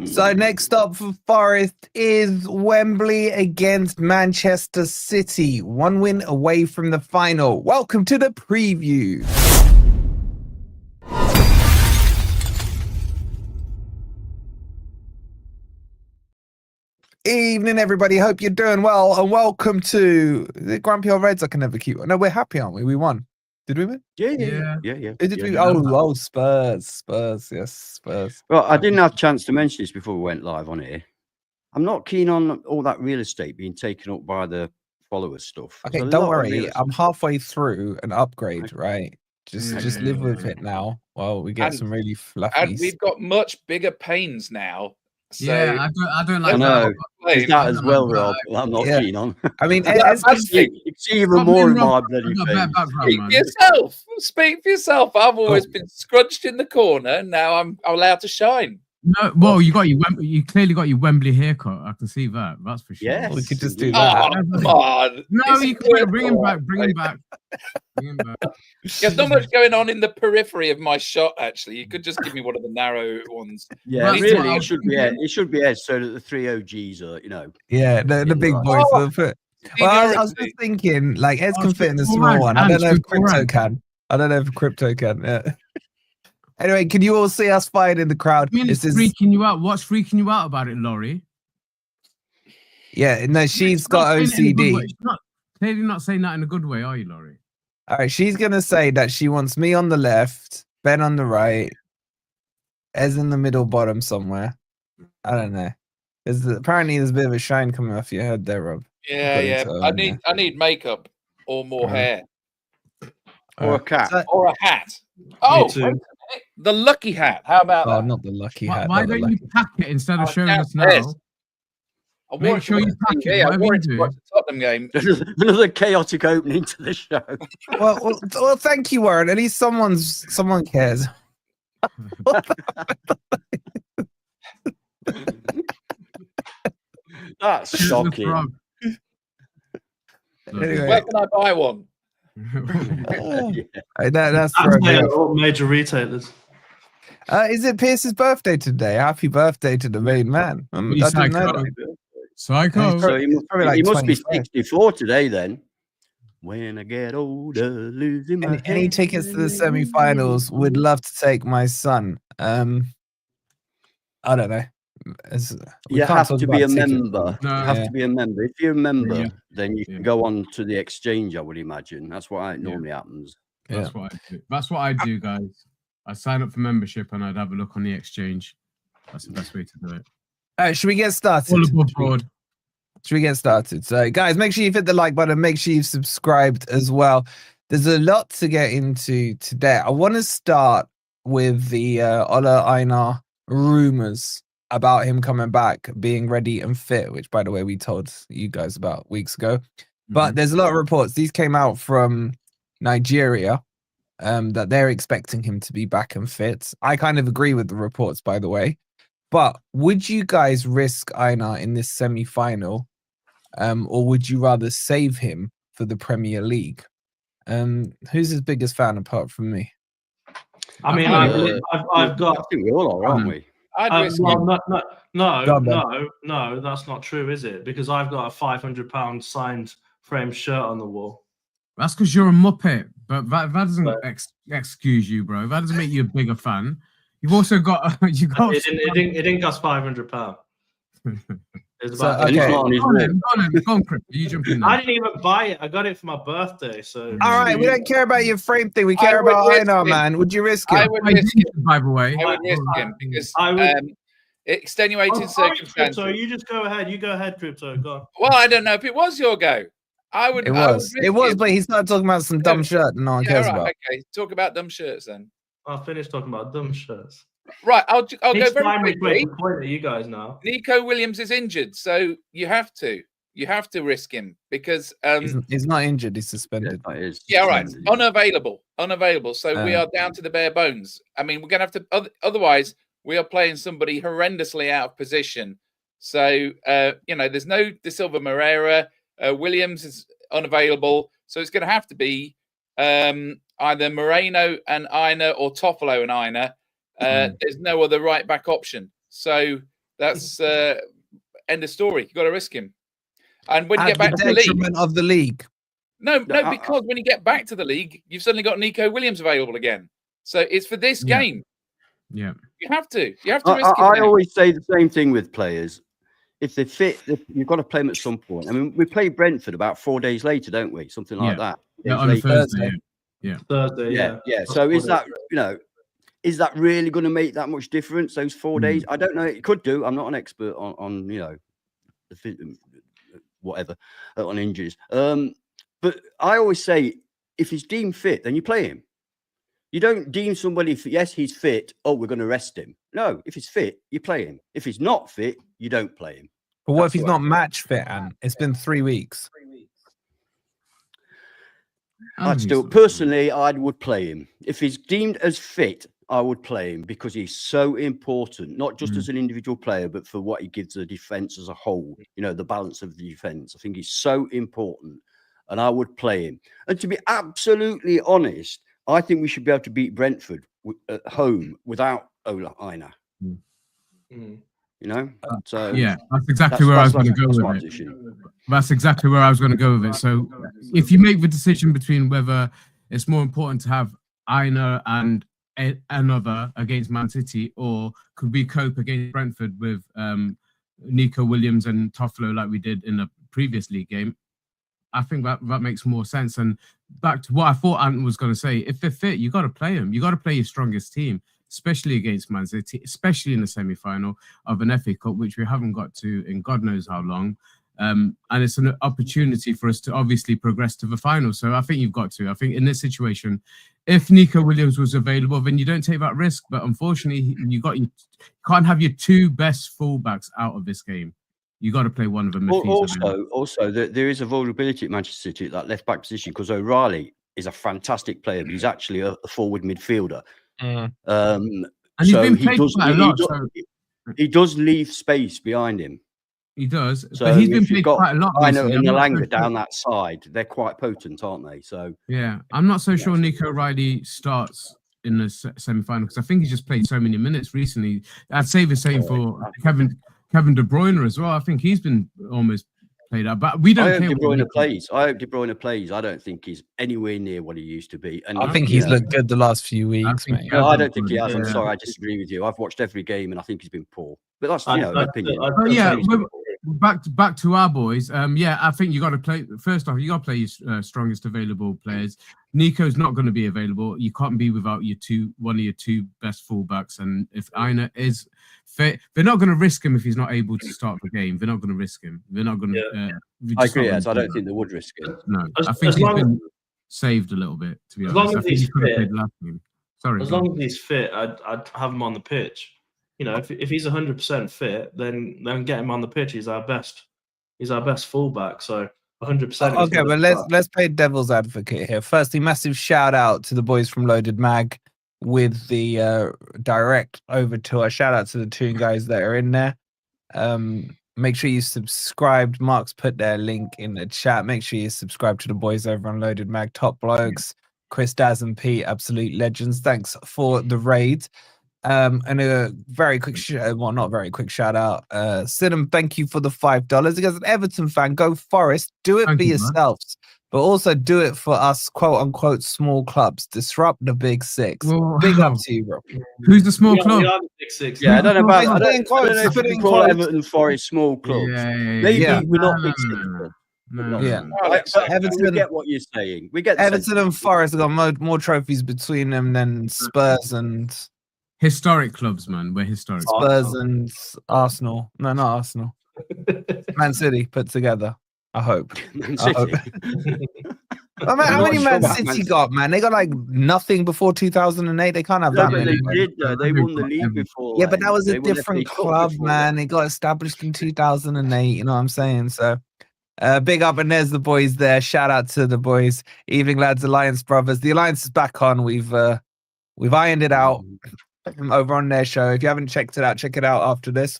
So next up for Forest is Wembley against Manchester City. 1 win away from the final. Welcome to the preview. Evening, everybody. Hope you're doing well, and welcome to the Grumpy Old Reds. I can never keep. No, we're happy, aren't we? We won. Did we win? Yeah. Did we? Oh, Spurs. Yes, Spurs. Well, I didn't have a chance to mention this before we went live on here. I'm not keen on all that real estate being taken up by the followers stuff. Okay, don't worry. I'm halfway through an upgrade, right? Just live with it now while we get some really fluffy. And we've got much bigger pains now. So yeah, I don't like that. Is that as well, Rob? I'm not keen on. I mean, it's even more in my bloody face. Speak for yourself. I've always been scrunched in the corner. Now I'm allowed to shine. No, well, you clearly got your Wembley haircut. I can see that. That's for sure. Yes, we could just do that. Oh, come on. No, you can bring him back. Bring him back. There's not much going on in the periphery of my shot. Actually, you could just give me one of the narrow ones. Yeah, really, it should be Ed. It should be Ed, so that the 3 OGs are, Yeah, the big boys will fit. Well, I was just thinking, like, Ed can fit in the small one. I don't know if Crypto can. Yeah. Anyway, can you all see us fighting in the crowd? I mean, it's freaking you out. What's freaking you out about it, Laurie? Yeah, no, she's got OCD. Clearly not saying that in a good way, are you, Laurie? All right, she's going to say that she wants me on the left, Ben on the right, Ez in the middle bottom somewhere. I don't know. Apparently there's a bit of a shine coming off your head there, Rob. Yeah. I need makeup or more hair. Or a cat. Or a hat. Oh, the lucky hat. How about that? Not the lucky hat. Why don't you pack it instead of showing us now? Make sure you pack it. I wanted to watch the Tottenham game. Another chaotic opening to the show. well, thank you, Warren. At least someone cares. That's shocking. Anyway. Where can I buy one? That's for all major retailers. Is it Pierce's birthday today? Happy birthday to the main man. Psycho. So he must be 64 today then. When I get older, losing my any tickets to the semi-finals? Would love to take my son. I don't know. You have to be a member. You have to be a member. If you're a member, then you can go on to the exchange, I would imagine. That's what normally happens. That's what I do. That's what I do, guys. I sign up for membership and I'd have a look on the exchange. That's the best way to do it. All right, should we get started? All above board. Should we get started? So, guys, make sure you hit the like button. Make sure you've subscribed as well. There's a lot to get into today. I want to start with the Ola Aina rumors about him coming back, being ready and fit, which, by the way, we told you guys about weeks ago. But there's a lot of reports. These came out from Nigeria that they're expecting him to be back and fit. I kind of agree with the reports, by the way. But would you guys risk Aina in this semi-final, or would you rather save him for the Premier League? Who's his biggest fan apart from me? I mean, I've got. I think we all are, aren't we? No, that's not true, is it? Because I've got a £500 signed frame shirt on the wall. That's because you're a muppet, but that doesn't excuse you, bro. That doesn't make you a bigger fan. You've also got It didn't cost £500. It's about go on, Chris. You jump in there. I didn't even buy it. I got it for my birthday. So all right, we don't care about your frame thing. We care about Aina, man. Would you risk it? I would risk him. By the way, I would risk him because extenuating circumstances. So you just go ahead. You go ahead, Crypto. Go on. Well, I don't know if it was your go. It was, but he started talking about some dumb shirt that no one cares about. Okay, talk about dumb shirts then. I'll finish talking about dumb shirts. Right, I'll go very quickly. Point at you guys now. Nico Williams is injured, so you have to risk him because he's not injured. He's suspended. Yeah, right. Unavailable. So we are down to the bare bones. I mean, we're gonna have to. Otherwise, we are playing somebody horrendously out of position. So there's no De Silva Moreira. Williams is unavailable, so it's going to have to be either Moreno and Aina or Toffolo and Aina. There's no other right back option. So That's end of story. You got to risk him. And when you get back to the league, of the league. No, because when you get back to the league, you've suddenly got Nico Williams available again. So it's for this game. Yeah, you have to. You have to risk it. I always say the same thing with players. If they fit, you've got to play them at some point. I mean, we play Brentford about 4 days later, don't we? Something like that. Yeah, on Thursday. Thursday. Yeah. So is that, is that really going to make that much difference? Those 4 days? I don't know. It could do. I'm not an expert on whatever on injuries. But I always say, if he's deemed fit, then you play him. You don't deem somebody, yes, he's fit. Oh, we're going to rest him. No, if he's fit, you play him. If he's not fit, you don't play him. But what if he's not match fit, and it's been 3 weeks? Personally, I would play him. If he's deemed as fit, I would play him because he's so important, not just as an individual player, but for what he gives the defense as a whole, the balance of the defense. I think he's so important, and I would play him. And to be absolutely honest, I think we should be able to beat Brentford at home without Ola Aina. So yeah, that's exactly where I was going to go with it. That's exactly where I was going to go with it. So if you make the decision between whether it's more important to have Aina and another against Man City, or could we cope against Brentford with Nico Williams and Toffolo like we did in the previous league game, I think that makes more sense. And back to what I thought Ant was going to say, if they're fit, you got to play them. You got to play your strongest team, especially against Man City, especially in the semi-final of an FA Cup, which we haven't got to in God knows how long. And it's an opportunity for us to obviously progress to the final. So I think you've got to. I think in this situation, if Nico Williams was available, then you don't take that risk. But unfortunately, you can't have your two best fullbacks out of this game. You got to play one of them. Also, there is a vulnerability at Manchester City at that left back position, because O'Reilly is a fantastic player, but he's actually a forward midfielder. And he's been played quite a lot. He does leave space behind him. He does, so but he's been played quite a lot. I know, and Nalanga down that side, they're quite potent, aren't they? So yeah, I'm not so sure Nico O'Reilly starts in the semi-final, because I think he's just played so many minutes recently. I'd say the same for Kevin De Bruyne as well. I think he's been almost played out, but we don't. I hope De Bruyne plays. I don't think he's anywhere near what he used to be. And I think he's looked good the last few weeks, mate. No, I don't think he has. I'm sorry, I disagree with you. I've watched every game and I think he's been poor. But that's an opinion. Back to our boys. I think you got to play. First off, you got to play your strongest available players. Nico's not going to be available. You can't be without one of your two best fullbacks. And if Aina is fit, they're not going to risk him if he's not able to start the game. They're not going to risk him. They're not going to. I agree. I don't think they would risk him. No, I think he's been saved a little bit. To be honest, as long as he's fit. Sorry. As long as he's fit, I'd have him on the pitch. If he's 100% fit, then get him on the pitch. He's our best fullback. So 100%. Okay, but let's play devil's advocate here. Firstly, massive shout out to the boys from Loaded Mag with the direct over tour. Shout out to the two guys that are in there. Make sure you subscribed. Mark's put their link in the chat. Make sure you subscribe to the boys over on Loaded Mag. Top blokes, Chris, Daz, and Pete, absolute legends. Thanks for the raid. And a very quick not very quick shout out. Sidham, thank you for the $5. As an Everton fan, go Forest. Do it for yourselves, but also do it for us, quote unquote, small clubs. Disrupt the big six. Well, big up to you, bro. Who's the small club? The big six. Yeah, I don't know about. I don't know if you can call Everton Forest small clubs. Maybe we're not big six. Everton, we get what you're saying. We get Everton and Forest have got more trophies between them than Spurs and. Historic clubs, man. We're historic. Spurs and Arsenal. No, not Arsenal. Man City put together. I hope. Man City. How many Man City got, man? They got like nothing before 2008. They can't have that many. They did. They won the league before. Yeah, but that was a different club, man. They got established in 2008. You know what I'm saying? So, big up, and there's the boys there. Shout out to the boys. Evening, lads. Alliance brothers. The Alliance is back on. We've ironed it out. Over on their show. If you haven't checked it out, check it out after this.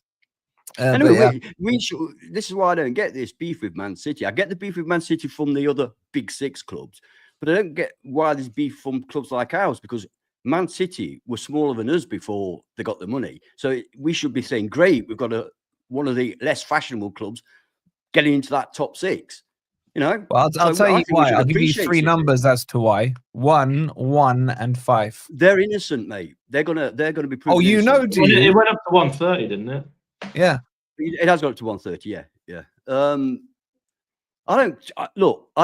Anyway, we should, this is why I don't get this beef with Man City. I get the beef with Man City from the other big six clubs, but I don't get why there's beef from clubs like ours, because Man City were smaller than us before they got the money. So we should be saying, great, we've got one of the less fashionable clubs getting into that top 6. You know, well, I'll tell you why. I'll give you 3 numbers as to why. 1, 1, and 5. They're innocent, mate. They're gonna be. Oh, you innocent. know, do you? It went up to 130, didn't it? Yeah, it has gone up to 130. Yeah. I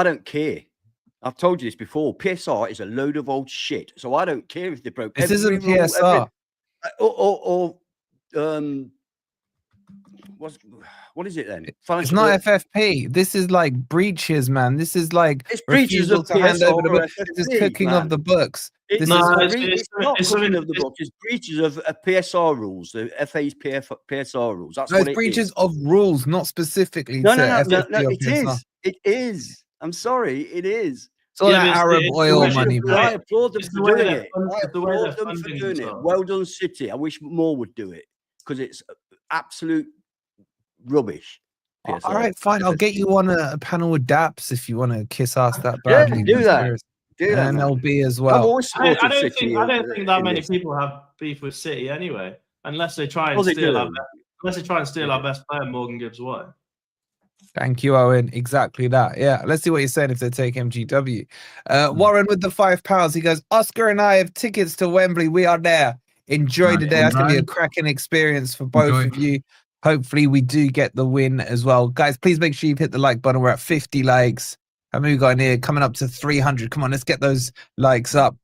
don't care. I've told you this before. PSR is a load of old shit. So I don't care if they broke. This isn't PSR. What is it then? It's not FFP. This is like breaches, man. This is like it's breaches of to hand over the book. FFP, this is cooking of the books. It's not cooking of the books. It's breaches of PSR rules, the FA's PSR rules. That's what it's breaches of rules, not specifically. No, it is. I'm sorry, it is. It's all that Arab oil money, man. I applaud them for doing it. Well done, City. I wish more would do it because it's absolute rubbish. PSR. All right, fine. I'll get you on a panel with Daps if you want to kiss ass that badly. Do that. And LB as well. I don't think that many people have beef with City anyway, unless they try and steal our best player, Morgan Gibbs-White. Thank you, Owen. Exactly that. Yeah. Let's see what you're saying if they take MGW. Warren with the £5. He goes, Oscar and I have tickets to Wembley. We are there. Enjoy the day. That's going to be a cracking experience for both of you. Hopefully we do get the win as well. Guys, please make sure you hit the like button. We're at 50 likes. How many we got in here? Coming up to 300. Come on, let's get those likes up.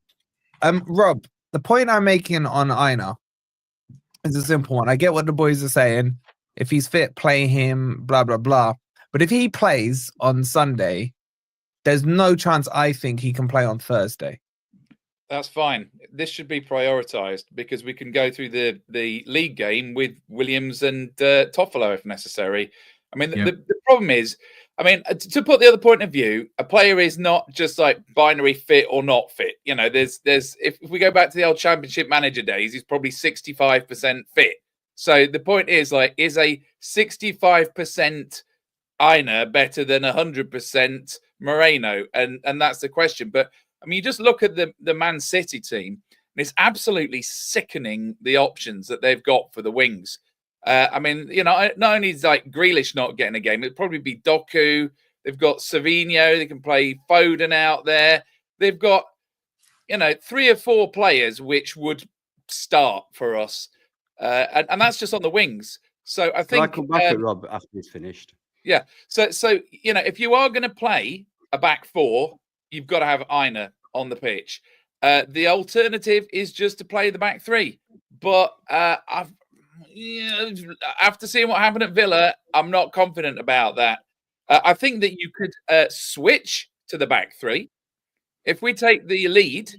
Rob, the point I'm making on Aina is a simple one. I get what the boys are saying. If he's fit, play him, blah, blah, blah. But if he plays on Sunday, there's no chance I think he can play on Thursday. That's fine. This should be prioritised because we can go through the league game with Williams and Toffolo if necessary. I mean, the problem is, I mean, to put the other point of view, a player is not just like binary fit or not fit. You know, there's if we go back to the old Championship manager days, he's probably 65% fit. So the point is, like, is a 65% Aina better than 100% Moreno? And that's the question. But I mean, you just look at the Man City team, and it's absolutely sickening the options that they've got for the wings. I mean, you know, not only is like Grealish not getting a game, it'd probably be Doku. They've got Savinho. They can play Foden out there. They've got, you know, 3 or 4 players which would start for us, and that's just on the wings. So I think. Can I come back at Rob after he's finished? Yeah. So you know, if you are going to play a back 4, you've got to have Aina on the pitch. The alternative is just to play the back 3, but after seeing what happened at Villa, I'm not confident about that. I think that you could switch to the back 3. If we take the lead,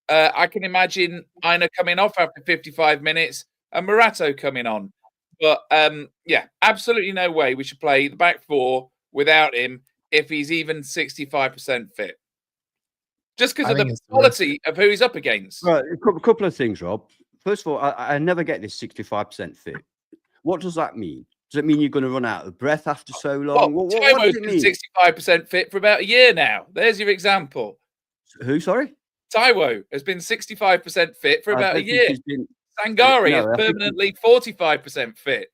I can imagine Aina coming off after 55 minutes and Morato coming on. But yeah, absolutely no way we should play the back 4 without him if he's even 65% fit. Just because of the quality of who he's up against. Right, a couple of things, Rob. First of all, I never get this 65% fit. What does that mean? Does it mean you're going to run out of breath after so long? What does it mean? 65% fit for about a year now. There's your example. Who, sorry? Taiwo has been 65% fit for about a year. Sangari is permanently 45% fit.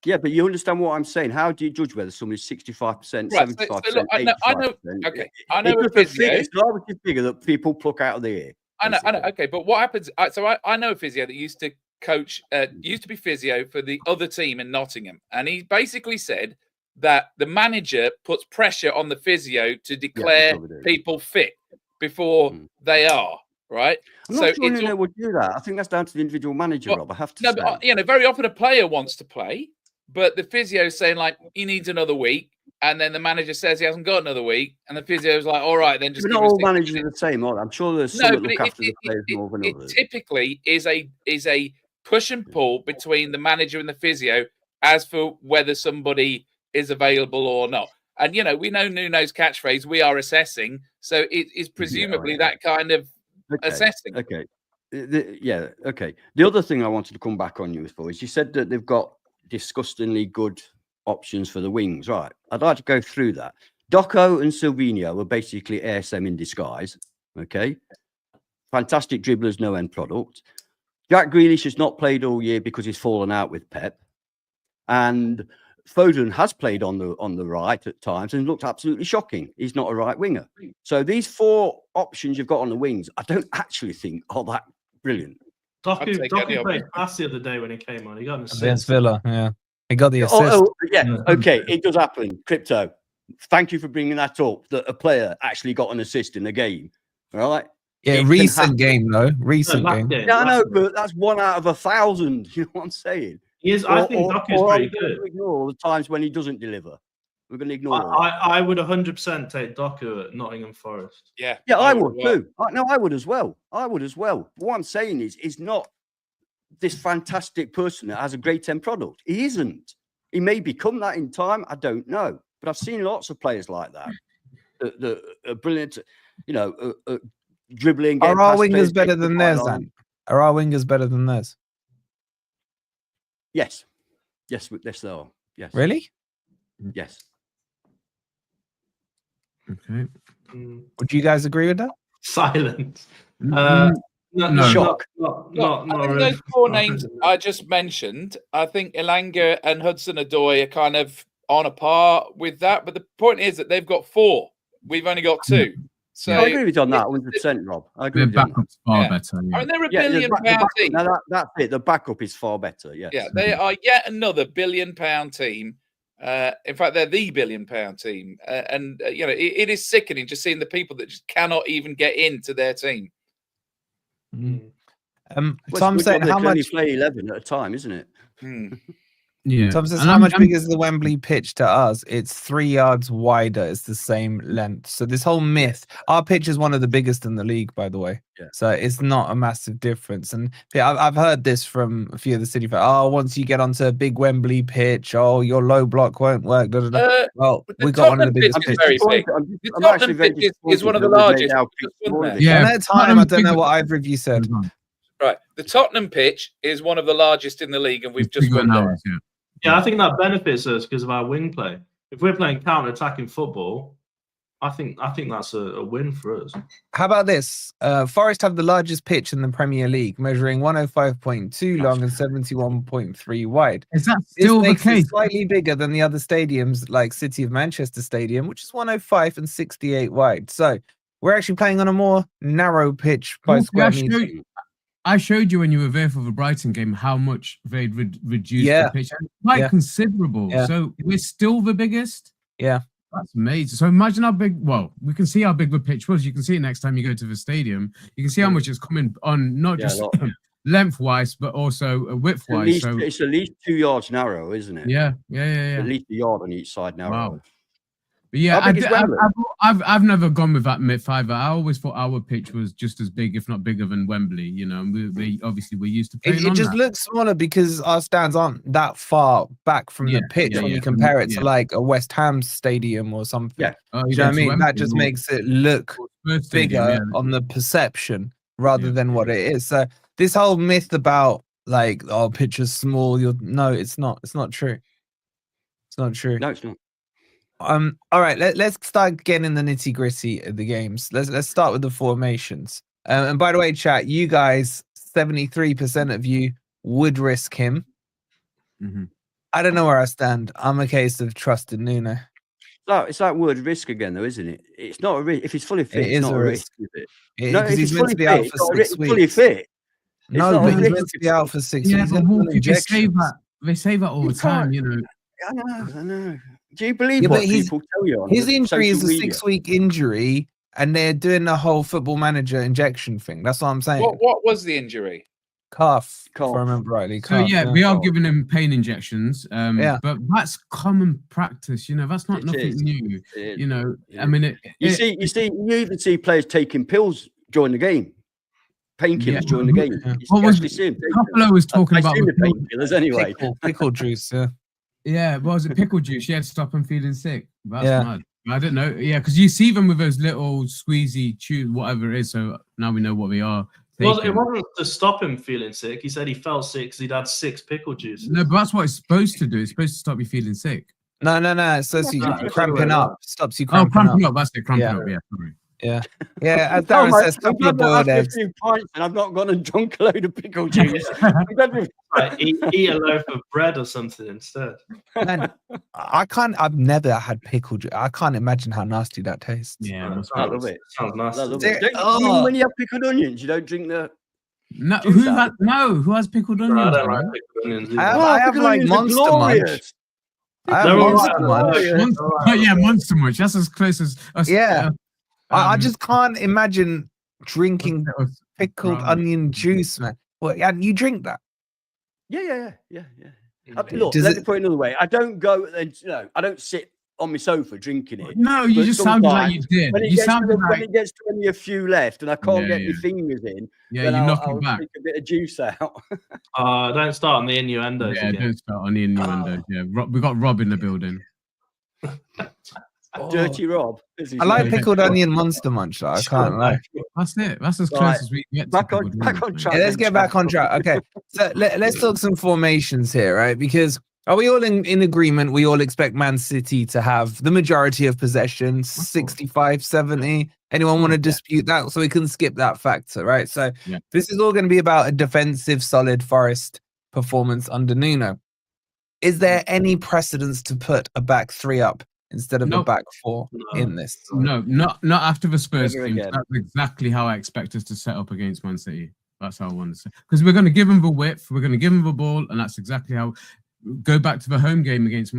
Yeah, but you understand what I'm saying. How do you judge whether somebody's 65%, right, 75%, so look, I know. Okay, I know a physio. It's an arbitrary figure that people pluck out of the ear. I know. Okay, but what happens? So I know a physio that used to coach, used to be physio for the other team in Nottingham, and he basically said that the manager puts pressure on the physio to declare people fit before they are. Right. I'm not sure Nuno would do that. I think that's down to the individual manager, Rob. I have to say. But, you know, very often a player wants to play, but the physio is saying, like, he needs another week. And then the manager says he hasn't got another week. And the physio is like, all right, then just. But not all managers are the same, are they? I'm sure there's some that look after the players more than others. It typically is a push and pull between the manager and the physio as for whether somebody is available or not. And, you know, we know Nuno's catchphrase, we are assessing. So it is presumably that kind of assessing. Okay. Okay. The other thing I wanted to come back on you for is you said that they've got disgustingly good options for the wings, right? I'd like to go through that. Doco and Silvino were basically ASM in disguise. Okay. fantastic dribblers, no end product. Jack Grealish has not played all year because he's fallen out with Pep, and Foden has played on the right at times and looked absolutely shocking. He's not a right winger. So these 4 options you've got on the wings, I don't actually think are that brilliant. Doku played pass the other day when he came on. He got an assist. Against Villa, yeah. He got the assist. Yeah, okay, it does happen. Crypto, thank you for bringing that up, that a player actually got an assist in the game, all right? Yeah, recent game, though. Recent game. Yeah, I know, but that's 1 out of 1,000. You know what I'm saying? I think Doku's pretty good. Ignore all the times when he doesn't deliver. We're going to ignore I would 100% take Doku at Nottingham Forest. Yeah, I would too. No, I would as well. What I'm saying is, he's not this fantastic person that has a great end product. He isn't. He may become that in time. I don't know. But I've seen lots of players like that. That are brilliant, dribbling. Are our wingers better than theirs, then? Are our wingers better than theirs? Yes. Yes, they are. Yes. Really? Yes. Okay. Would you guys agree with that? Silence. No. Shock. Not really. Those 4 names I just mentioned, I think Elanga and Hudson-Odoi are kind of on a par with that. But the point is that they've got 4. We've only got 2. So I agree with you on that 100%, Rob. I agree with you. Backup's far better. Yeah. I mean, they're a billion-pound team. No, that's it. The backup is far better. Yes. Yeah, they are yet another billion-pound team. In fact, they're the billion-pound team, and it is sickening just seeing the people that just cannot even get into their team. Tom said, "How much?" Play 11 at a time, isn't it? Yeah. Tom says, "How much bigger is the Wembley pitch to us? It's 3 yards wider. It's the same length." So this whole myth, our pitch is one of the biggest in the league, by the way. Yeah. So it's not a massive difference. And I've heard this from a few of the City fans. Oh, once you get onto a big Wembley pitch, your low block won't work. Well, we got one of the biggest pitches. The Tottenham pitch is one of the largest. Yeah. At time, I don't know what either of you said. Right. The Tottenham pitch is one of the largest in the league, and we've just won there. Yeah, I think that benefits us because of our wing play. If we're playing counter-attacking football, I think that's a win for us. How about this? Forest have the largest pitch in the Premier League, measuring 105.2 long and 71.3 wide. Is that still the case? It slightly bigger than the other stadiums, like City of Manchester Stadium, which is 105 and 68 wide. So we're actually playing on a more narrow pitch by square meter. I showed you when you were there for the Brighton game how much they'd reduced the pitch. Quite considerable. Yeah. So we're still the biggest. Yeah. That's amazing. So imagine how big, we can see how big the pitch was. You can see it next time you go to the stadium. You can see how much it's coming on, not just lengthwise, but also width-wise. It's at least 2 yards narrow, isn't it? Yeah. At least a yard on each side narrow. Wow. But yeah, I've never gone with that myth either. I always thought our pitch was just as big, if not bigger, than Wembley. And we obviously we're used to playing it just looks smaller because our stands aren't that far back from the pitch when you compare it to like a West Ham stadium or something. Yeah, you know what I mean? Wembley, that just makes it look bigger on the perception rather than what it is. So this whole myth about like pitch is small, it's not true. It's not true. No, it's not. All right, let's start getting the nitty gritty of the games. Let's start with the formations. And by the way, chat, you guys, 73% of you would risk him. Mm-hmm. I don't know where I stand. I'm a case of trusting Nuno. No, it's that word risk again, though, isn't it? It's not a risk. If he's fully fit, it's not a risk, is it? No, because he's meant to be out for 6 weeks. Fully fit. No, but he's meant to be out for 6 weeks. Yeah, but Wolfie, they say that all the time, I know. Do you believe what people tell you on his injury is a 6-week injury, and they're doing the whole Football Manager injection thing. That's what I'm saying. What was the injury? Calf, if I remember rightly. Calf, we are giving him pain injections. But that's common practice. That's not nothing new. I mean, you even see players taking pills during the game. Painkillers during the game. What was Coppolo was talking about the painkillers anyway. Pickle juice, yeah. Yeah, was it pickle juice? She had to stop him feeling sick. That's mad. I don't know. Yeah, because you see them with those little squeezy tube, whatever it is. So now we know what they are. Well, it wasn't to stop him feeling sick. He said he felt sick because he'd had 6 pickle juices. No, but that's what it's supposed to do. It's supposed to stop you feeling sick. No. It says you cramping up. Stops you cramping up. That's it. Cramping up. Yeah, sorry. Yeah. As Darren says, couple of boiled eggs. A few pints and I've not gone and drunk a load of pickle juice. Eat a loaf of bread or something instead. Man, I've never had pickle juice. I can't imagine how nasty that tastes. Yeah, I love it. Sounds nasty. I love it. When you have pickled onions, you don't drink the. No, who has pickled onions? I don't like pickled onions. I have like Monster Munch. I have Monster Munch. Yeah, Monster Munch. That's as close as us. Yeah. I just can't imagine drinking pickled onion juice, man. Well, and you drink that? Yeah. Look, let me put it another way. I don't go and I don't sit on my sofa drinking it. No, you just sounded like you did. When it gets to only a few left and I can't get my fingers in, then I'll back. Take a bit of juice out. Don't start on the innuendos. Yeah, don't start on the innuendos. Yeah, we got Rob in the building. Dirty Rob. I like pickled onion Monster Munch. I can't lie. That's it. That's as close as we get. Back on track. Let's get back on track. Okay, so let's talk some formations here, right? Because are we all in agreement? We all expect Man City to have the majority of possession, 65, 70. Anyone want to dispute that? So we can skip that factor, right? So this is all going to be about a defensive, solid Forest performance under Nuno. Is there any precedence to put a back three up instead of a back four in this? No, not after the Spurs game. That's exactly how I expect us to set up against Man City. That's how I want to say. Because we're going to give them the width, we're going to give them the ball, and that's exactly how. Go back to the home game against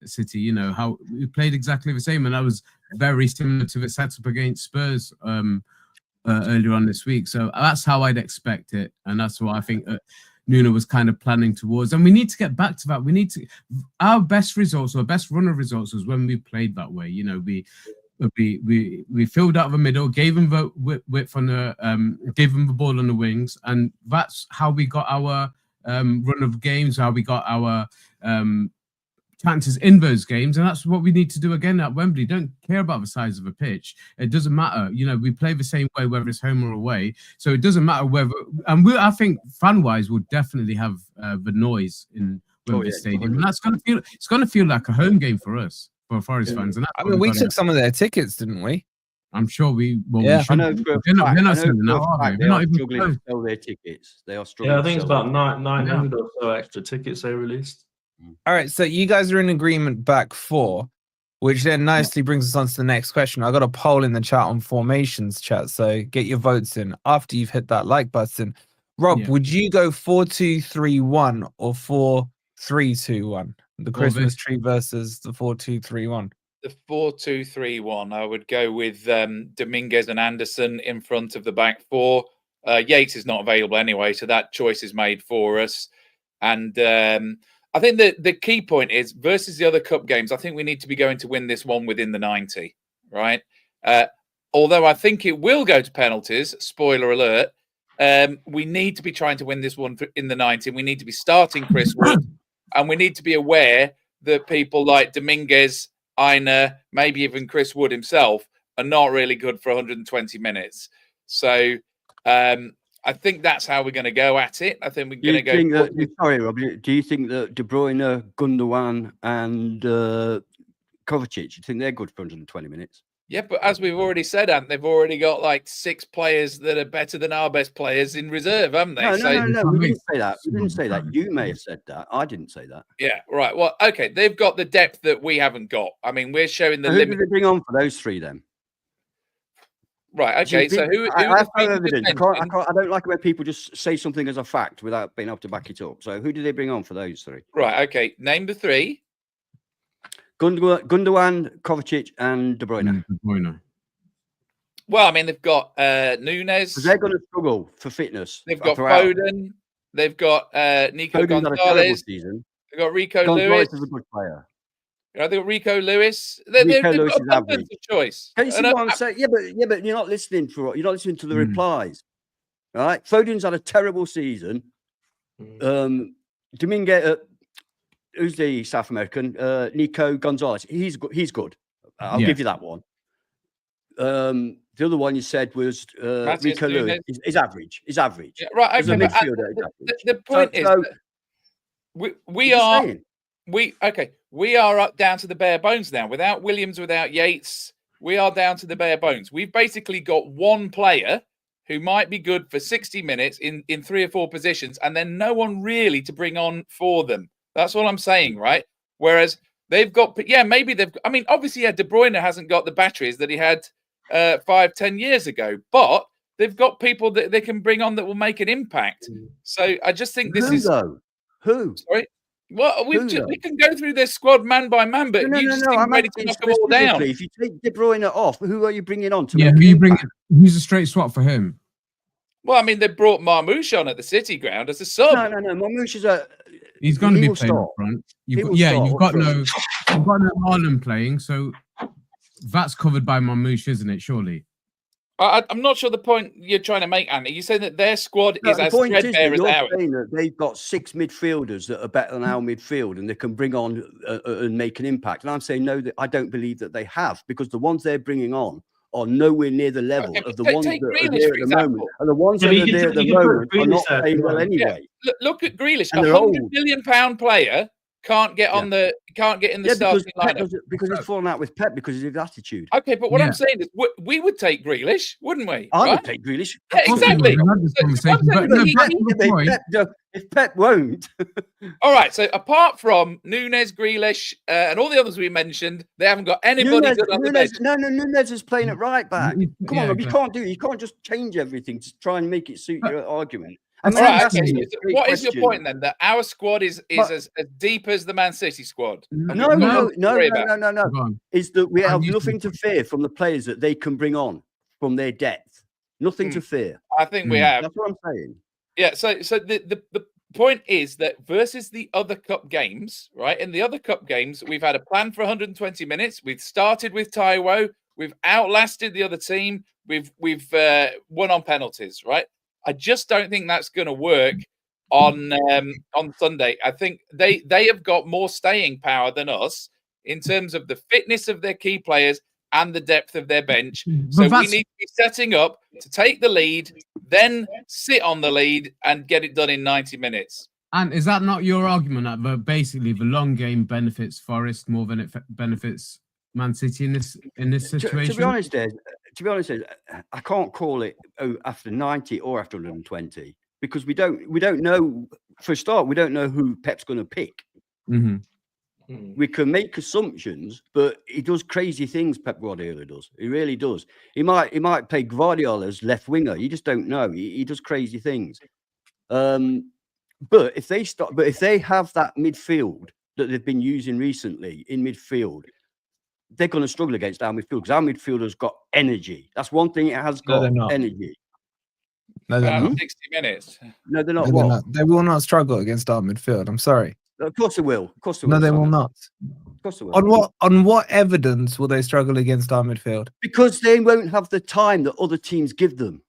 City. How we played exactly the same, and that was very similar to the setup against Spurs earlier on this week. So that's how I'd expect it, and that's what I think Nuno was kind of planning towards. And we need to get back to that. We need to. Our best results, or best run of results, was when we played that way. We filled out the middle, gave them the width on the, gave them the ball on the wings, and that's how we got our run of games, how we got our chances in those games, and that's what we need to do again at Wembley. Don't care about the size of a pitch. It doesn't matter. We play the same way whether it's home or away, so it doesn't matter whether. And I think fan-wise, we'll definitely have the noise in Wembley Stadium, and it's going to feel like a home game for us, for Forest fans. And we took some of their tickets, didn't we? I'm sure we. I know. They're not struggling to sell their tickets. They are struggling. Yeah, I think it's about 900 or so extra tickets they released. All right, so you guys are in agreement back four, which then nicely brings us on to the next question. I got a poll in the chat on formations chat, so get your votes in after you've hit that like button. Rob, would you go 4-2-3-1 or 4-3-2-1? The Christmas tree versus the 4-2-3-1. The 4-2-3-1. I would go with Dominguez and Anderson in front of the back four. Yates is not available anyway, so that choice is made for us. And I think that the key point is versus the other cup games, I think we need to be going to win this one within the 90, right? Although I think it will go to penalties, spoiler alert, we need to be trying to win this one in the 90. We need to be starting Chris Wood, and we need to be aware that people like Dominguez, Aina, maybe even Chris Wood himself are not really good for 120 minutes. So I think that's how we're going to go at it. I think we're going to go. Sorry, Rob. Do you think that De Bruyne, Gundogan, and Kovacic, you think they're good for 120 minutes? Yeah, but as we've already said, they've already got like 6 players that are better than our best players in reserve, haven't they? No. We didn't say that. We didn't say that. You may have said that. I didn't say that. Yeah, right. Well, okay. They've got the depth that we haven't got. I mean, we're showing the limit. Who did they bring on for those 3 then? Right. Okay. So who? I have no evidence. I don't like it when people just say something as a fact without being able to back it up. So who did they bring on for those 3? Right. Okay. Name the 3. Gundogan, Kovacic, and De Bruyne. Well, I mean, they've got Nunes. They're going to struggle for fitness. They've got Foden. They've got Nico Gonzalez. They've got Rico Lewis. Is a good player. They've got Rico Lewis. They've got abundance of choice. Can you see what I'm saying? Yeah, but you're not listening to the replies. All right. Foden's had a terrible season. Dominguez, who's the South American? Nico Gonzalez. He's good. I'll give you that one. The other one you said was Rico Lewis. Is average. Yeah, right. Okay. The point is, we are up down to the bare bones now. Without Williams, without Yates, we are down to the bare bones. We've basically got one player who might be good for 60 minutes in 3 or 4 positions, and then no one really to bring on for them. That's what I'm saying, right? Whereas they've got, maybe they've, I mean, obviously, De Bruyne hasn't got the batteries that he had 5-10 years ago, but they've got people that they can bring on that will make an impact. So I just think this is... Who? Sorry? Well, we can go through this squad man by man, but you just seem ready to knock them all down. If you take De Bruyne off, who are you bringing on to? Yeah, who you bring? Who's a straight swap for him? Well, I mean, they brought Marmoush on at the City ground as a sub. No. Marmoush is he's going to be playing up front. You've got no Haaland playing, so that's covered by Marmoush, isn't it? Surely. I'm not sure the point you're trying to make, Andy. You say that their squad is as threadbare as ours. Saying that they've got 6 midfielders that are better than our midfield, and they can bring on and make an impact. And I'm saying no, that I don't believe that they have, because the ones they're bringing on are nowhere near the level of the ones that are there at the moment. And the ones that are there at the moment are not playing well anyway. Yeah. Look at Grealish, a £100 million player. Can't get in the starting lineup because he's fallen out with Pep because of his attitude. Okay, but what I'm saying is we would take Grealish, wouldn't we? I would take Grealish. Yeah, exactly. If Pep won't. All right. So apart from Nunes, Grealish, and all the others we mentioned, they haven't got anybody good on the bench. No, Nunes is playing it right back. Come on, you can't do it. You can't just change everything to try and make it suit your argument. Right, okay. What is your point then? That our squad is as deep as the Man City squad? No. Is that we have nothing to fear from the players that they can bring on from their depth. Nothing to fear. I think we have. That's what I'm saying. Yeah. So the point is that versus the other cup games, right? In the other cup games, we've had a plan for 120 minutes. We've started with Taiwo. We've outlasted the other team. We've won on penalties, right? I just don't think that's going to work on Sunday. I think they have got more staying power than us in terms of the fitness of their key players and the depth of their bench. So we need to be setting up to take the lead, then sit on the lead and get it done in 90 minutes. And is that not your argument that basically the long game benefits Forest more than it benefits Man City in this situation? To be honest, I can't call it after 90 or after 120 because we don't know. For a start, we don't know who Pep's going to pick. We can make assumptions, but he does crazy things. Pep Guardiola does. He really does. He might play Guardiola as left winger. You just don't know. He does crazy things. But if they have that midfield that they've been using recently in midfield, they're going to struggle against our midfield because our midfield has got energy. That's one thing it has got, energy. No, they're not. 60 minutes. No, they're not. They will not struggle against our midfield. I'm sorry. Of course they will. No, they will not. Of course they will. On what evidence will they struggle against our midfield? Because they won't have the time that other teams give them.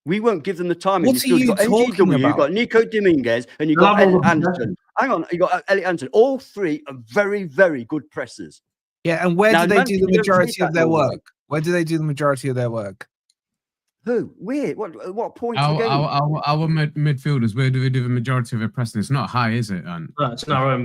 We won't give them the time. What are you talking about? You've got Nico Dominguez and you've got Elliot Anderson. Hang on, you got Elliot Anderson. All three are very, very good pressers. Yeah, and where do they do the majority of their work? Where do they do the majority of their work? Who? Where? What point? Our midfielders, where do they do the majority of their pressing? It's not high, is it? And no, it's not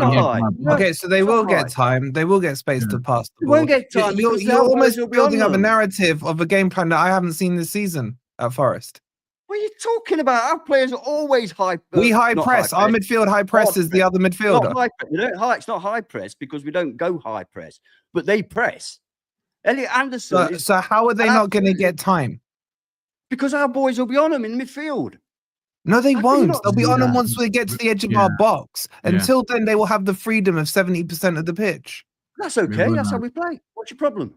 high. Okay, so they will get time. They will get space to pass the ball. They won't get time. You're almost building up a narrative of a game plan that I haven't seen this season at Forest. What are you talking about? Our players are always high. We high press. Our midfield high press is the other midfielder. It's not high press because we don't go high press, but they press. Elliot Anderson. So how are they not going to get time? Because our boys will be on them in midfield. No, they won't. They'll be on them once we get to the edge of our box. Until then, they will have the freedom of 70% of the pitch. That's okay. That's how we play. What's your problem?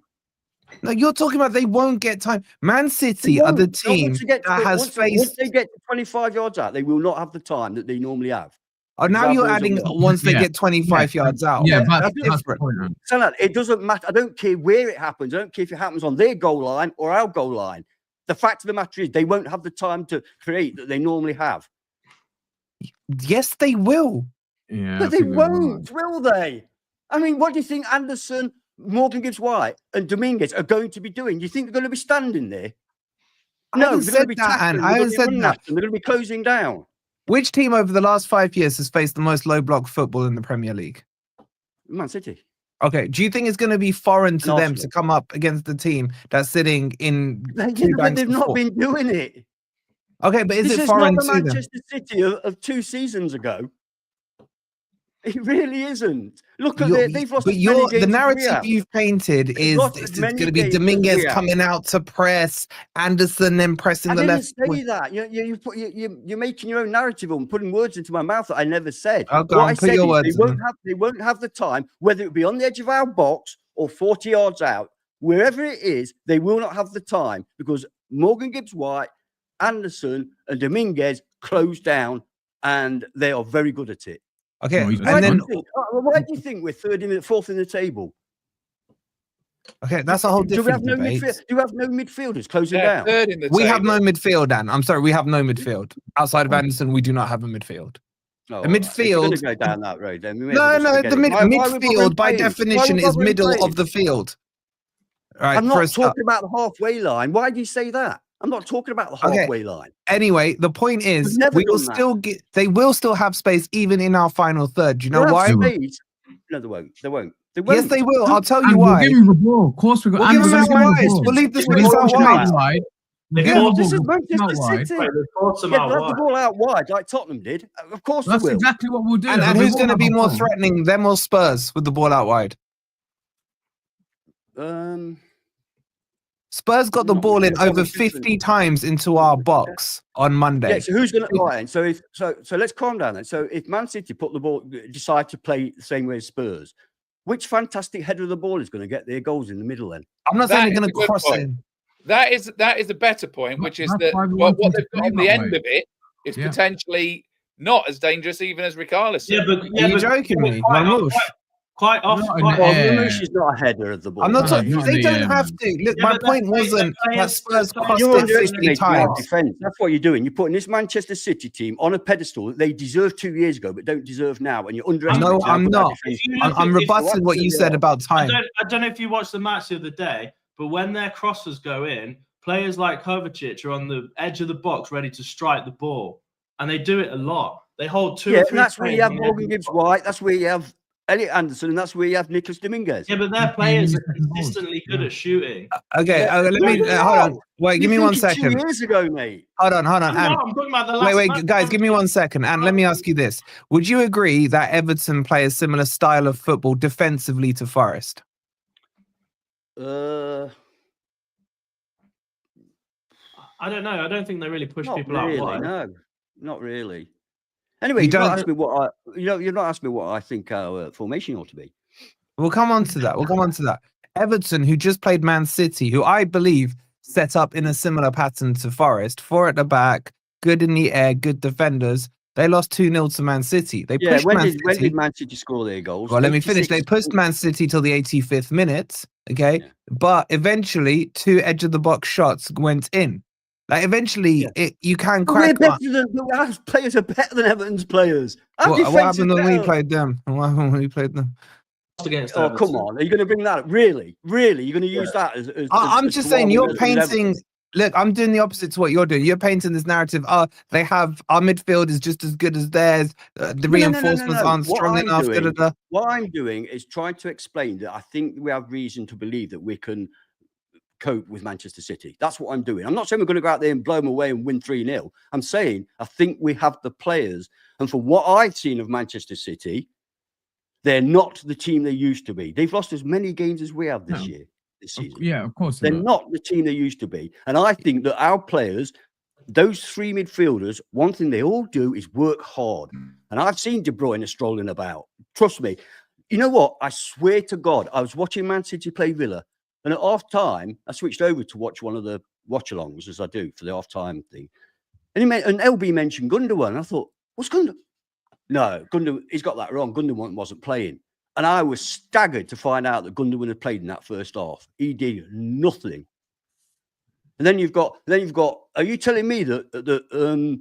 No, you're talking about they won't get time. Man City are the team that has faced. Once they get to 25 yards out, they will not have the time that they normally have. Oh, now you're adding once they get 25 yards out. Yeah, that's different. So it doesn't matter. I don't care where it happens. I don't care if it happens on their goal line or our goal line. The fact of the matter is they won't have the time to create that they normally have. Yes, they will. Yeah, but they won't, will they? I mean, what do you think Anderson, Morgan Gibbs-White and Dominguez are going to be doing? Do you think they're going to be standing there? No, they're going to be tackling. I haven't said that. They're going to be closing down. Which team over the last 5 years has faced the most low block football in the Premier League? Man City. Okay. Do you think it's going to be foreign to And them Arsenal. to come up against the team that's sitting in? But two banks they've not before? been doing it. Okay, but is This it is foreign not the to them? Manchester City of 2 seasons ago. It really isn't. Look at it. They've lost But as many the games as we narrative have. you've painted They've is lost it's as going many to be games as Dominguez we have. coming out to press, Anderson then pressing I the didn't left. say that. You're making your own narrative and putting words into my mouth that I never said. Okay, What I put said your is words in. they won't have the time, whether it be on the edge of our box or 40 yards out, wherever it is, they will not have the time because Morgan Gibbs-White, Anderson, and Dominguez closed down, and they are very good at it. Okay, Why and then do you think we're fourth in the table? okay, that's a whole different debate. Do we have no midfielders closing down? Third in the We have table. no midfield, Dan. I'm sorry, we have no midfield outside of Anderson. We do not have a midfield. Oh, The right. If you're midfield. gonna go down that road, then we may No, as well no, just the forget it. Why are we midfield by playing? definition Why are is we middle playing? of the field. Right, I'm for a not start. talking about the halfway line. Why do you say that? I'm not talking about the Okay. halfway line. Anyway, the point is, We've never we will done that. still get. They will still have space even in our final third. Do you know They'll why? have space. No, they won't. They won't. They won't. Yes, they will. I'll tell And you we'll why. give him the ball. Of course, we're We'll going give to him give out him wide. the ball. We'll leave the We're space gonna out push him wide. wide. They Yeah. forced This is them Manchester out wide. City. They forced them Yeah, out they'll have the wide. ball out wide like Tottenham did. Of course That's they will. exactly what we'll do. And They who's won't going to have be a more ball. threatening, them or Spurs with the ball out wide? Spurs got the Not ball in really. over 50 times into our box on Monday. Yeah, so who's going to lie? So let's calm down then. So if Man City put the ball, decide to play the same way as Spurs, which fantastic header of the ball is going to get their goals in the middle then? I'm not saying That they're going is to a good cross point. it. That is a better point, which is That's that why we what want they've them to got on play the that end way. of it is Yeah. potentially not as dangerous even as Ricarlison. Yeah, but Are you joking me? quite Mamouche? often. Not in Quite the Well, air. Mamouche is not a header of the ball. I'm not No, talking. not They the don't air, have man. to. Look, Yeah, my but point they're wasn't playing- that Spurs you're crossed You're it 50 underestimating our times. defense. That's what you're doing. You're putting this Manchester City team on a pedestal that they deserved 2 years ago, but don't deserve now. And you're underestimating. No, I'm not. I'm rebutting what you said about I time. don't know if you watched the match the other day, but when their crosses go in, players like Kovacic are on the edge of the box ready to strike the ball. And they do it a lot. They hold two or Yeah, three and that's where you players have on the edge Morgan of the box. Gibbs-White. That's where you have Elliot Anderson, and that's where you have Nicholas Dominguez. Yeah, but their players are consistently good at shooting. Okay, Yeah, let me no, hold on. Wait, give me 1 2 second. years ago, mate. Hold on. I'm And talking about the last wait, match. guys, give me 1 second. And let me ask you this: would you agree that Everton play a similar style of football defensively to Forest? I don't know. I don't think they really push Not people really, out wide. no, not really. Anyway, You you've not don't- asked me what you're not asking me what I think our formation ought to be. We'll come on to that. Everton, who just played Man City, who I believe set up in a similar pattern to Forest, 4 at the back, good in the air, good defenders. They lost 2-0 to Man City. They pushed when Man did City. Man City score their goals? Well, let me finish. 86. They pushed Man City till the 85th minute, okay? Yeah. But eventually, 2 edge-of-the-box shots went in. Like, eventually, you can But we're crack better than our players are better than Everton's players. Our What defense happened is when we better. played them? What happened when we played them? Against Oh, Everton. come on. Are you going to bring that up? Really? You're going to use that as I'm as just to saying, why you're we're better than painting. Everton? Look, I'm doing the opposite to what you're doing. You're painting this narrative. They have our midfield is just as good as theirs. The No. reinforcements aren't What strong I'm enough. doing- What I'm doing is trying to explain that I think we have reason to believe that we can cope with Manchester City. That's what I'm doing. I'm not saying we're going to go out there and blow them away and win 3-0. I'm saying I think we have the players. And from what I've seen of Manchester City, they're not the team they used to be. They've lost as many games as we have this season. Yeah, of course. They're not the team they used to be. And I think that our players, those 3 midfielders, one thing they all do is work hard. And I've seen De Bruyne strolling about. Trust me. You know what? I swear to God, I was watching Man City play Villa. And at half time, I switched over to watch one of the watch alongs, as I do for the half time thing. And LB mentioned Gundogan. And I thought, what's Gundogan? No, Gundogan, he's got that wrong. Gundogan wasn't playing. And I was staggered to find out that Gundogan had played in that first half. He did nothing. And then you've got, are you telling me that the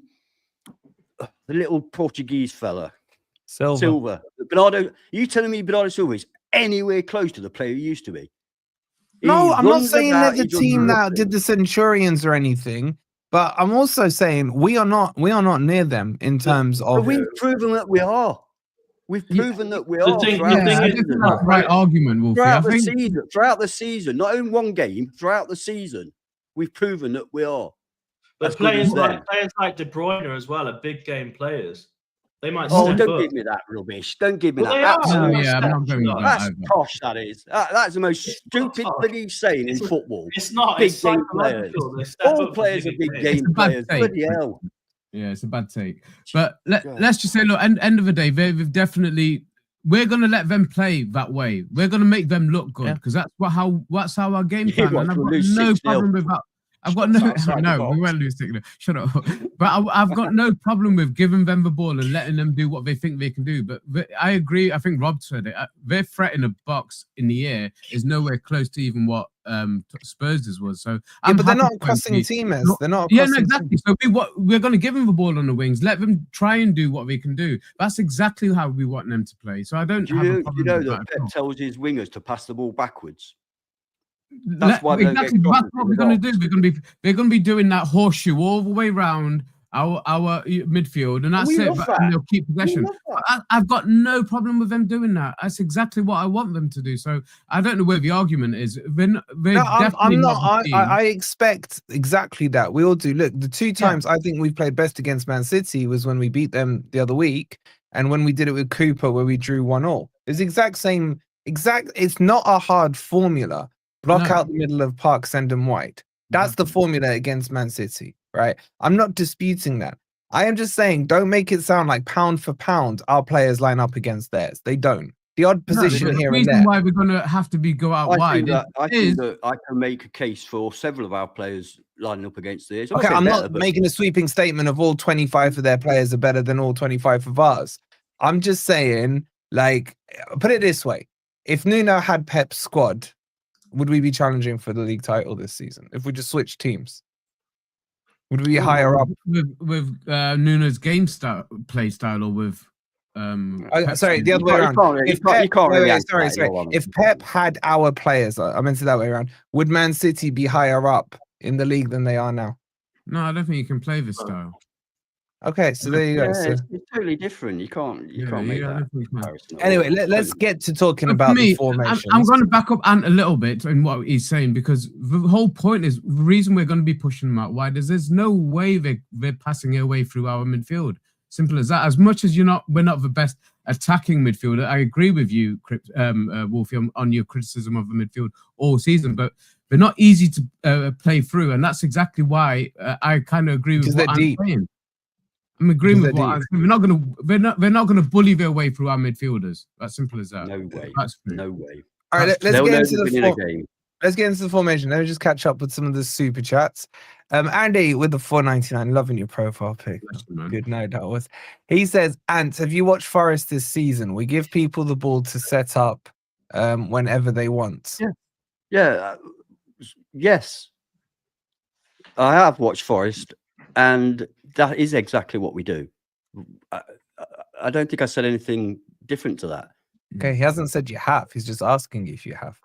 little Portuguese fella, Silva, Bernardo, are you telling me Bernardo Silva is anywhere close to the player he used to be? No, I'm not saying that they're the team that did the Centurions or anything, but I'm also saying we are not near them in terms of. But we've proven that we are. We've proven that we The are thing- throughout the the thing I is, think season. that's the right argument, Wolfie. Throughout I the think season, throughout the season, not in one game, throughout the season, we've proven that we are. But as good as them. players like De Bruyne as well are big game players. They might Oh, step don't up. give me that rubbish. Don't give me Well, that. they are. Absolute No, yeah, I'm not going with That's that That's either. posh, that is. That's the most stupid posh. bloody saying in It's a- football. It's not. Big It's game players. psychological. They step All up players for are big games. game It's a bad players. take. Bloody hell. Yeah, it's a bad take. But God. let's just say, look, end of the day, we've definitely we're gonna let them play that way. We're gonna make them look good because that's how our game You plan. want And I've to got lose no 6-0. problem with that. I've got Shots no outside the no, box. we won't lose 6-0. Shut up. But I've got no problem with giving them the ball and letting them do what they think they can do. But I agree. I think Rob said it. Their threat in a box in the air is nowhere close to even what Spurs' was. So Yeah, but they're not happy a for crossing them team, to- They're not a Yeah, no, crossing exactly. So we're going to give them the ball on the wings. Let them try and do what they can do. That's exactly how we want them to play. So I don't Do have a you problem know with that that. at Pep all. tells his wingers to pass the ball backwards? That's why they don't Exactly. get That's crosses what in we're the going to box. do. They're going to be doing that horseshoe all the way around our midfield, and that's we it. love But that. and they'll keep possession. love that. I've got no problem with them doing that. That's exactly what I want them to do. So I don't know where the argument is. They're No, definitely I'm not. the team. I expect exactly that. We all do. Look, the two times I think we played best against Man City was when we beat them the other week, and when we did it with Cooper, where we drew 1-1. It's the exact same. It's not a hard formula. Block No. out the middle of Park, send them wide. That's the formula against Man City, right? I'm not disputing that. I am just saying, don't make it sound like pound for pound our players line up against theirs. They don't. The odd position the here and reason there. why we're going to have to go out wide I think that I can make a case for several of our players lining up against theirs. Okay, I'm not making a sweeping statement of all 25 of their players are better than all 25 of ours. I'm just saying, like, put it this way. If Nuno had Pep's squad, would we be challenging for the league title this season? If we just switch teams, would we be higher up? With Nuno's game play style, or with sorry, the other way around. If Pep had our players, I meant it that way around, would Man City be higher up in the league than they are now? No, I don't think you can play this style. Okay, so there you go. So, it's totally different. You can't make that comparison. Anyway, let's get to talking about the formations. I'm going to back up Ant a little bit in what he's saying, because the whole point is the reason we're going to be pushing them out wide is there's no way they're passing it away through our midfield. Simple as that. As much as we're not the best attacking midfielder, I agree with you, Wolfie, on your criticism of the midfield all season, but they're not easy to play through, and that's exactly why I kind of agree with what I'm saying. I'm agreeing with what I'm saying. They're not gonna bully their way through our midfielders. That's simple as that. No way. No way. All right, let's get into the formation. Let me just catch up with some of the super chats. Andy with the 4.99, loving your profile pic. Good night, that was. He says, Ant, have you watched Forest this season? We give people the ball to set up whenever they want. Yes. I have watched Forest, and that is exactly what we do. I don't think I said anything different to that. Okay, he hasn't said you have. He's just asking if you have.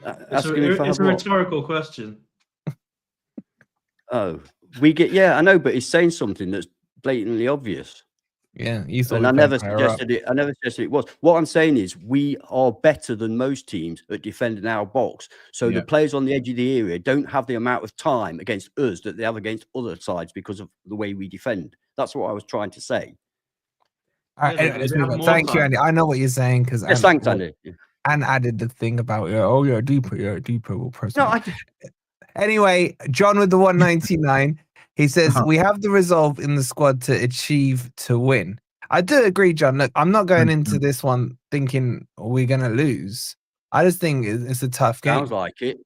It's a rhetorical question. Oh, I know, but he's saying something that's blatantly obvious. Yeah, you thought. And I never suggested it. I never suggested it was. What I'm saying is, we are better than most teams at defending our box. So the players on the edge of the area don't have the amount of time against us that they have against other sides because of the way we defend. That's what I was trying to say. All right, thank you, Andy. I know what you're saying because thanks, Andy. And added the thing about deeper will press. No, Anyway, John with the 199. He says, we have the resolve in the squad to achieve to win. I do agree, John. Look, I'm not going into this one thinking we're going to lose. I just think it's a tough game. Sounds like it.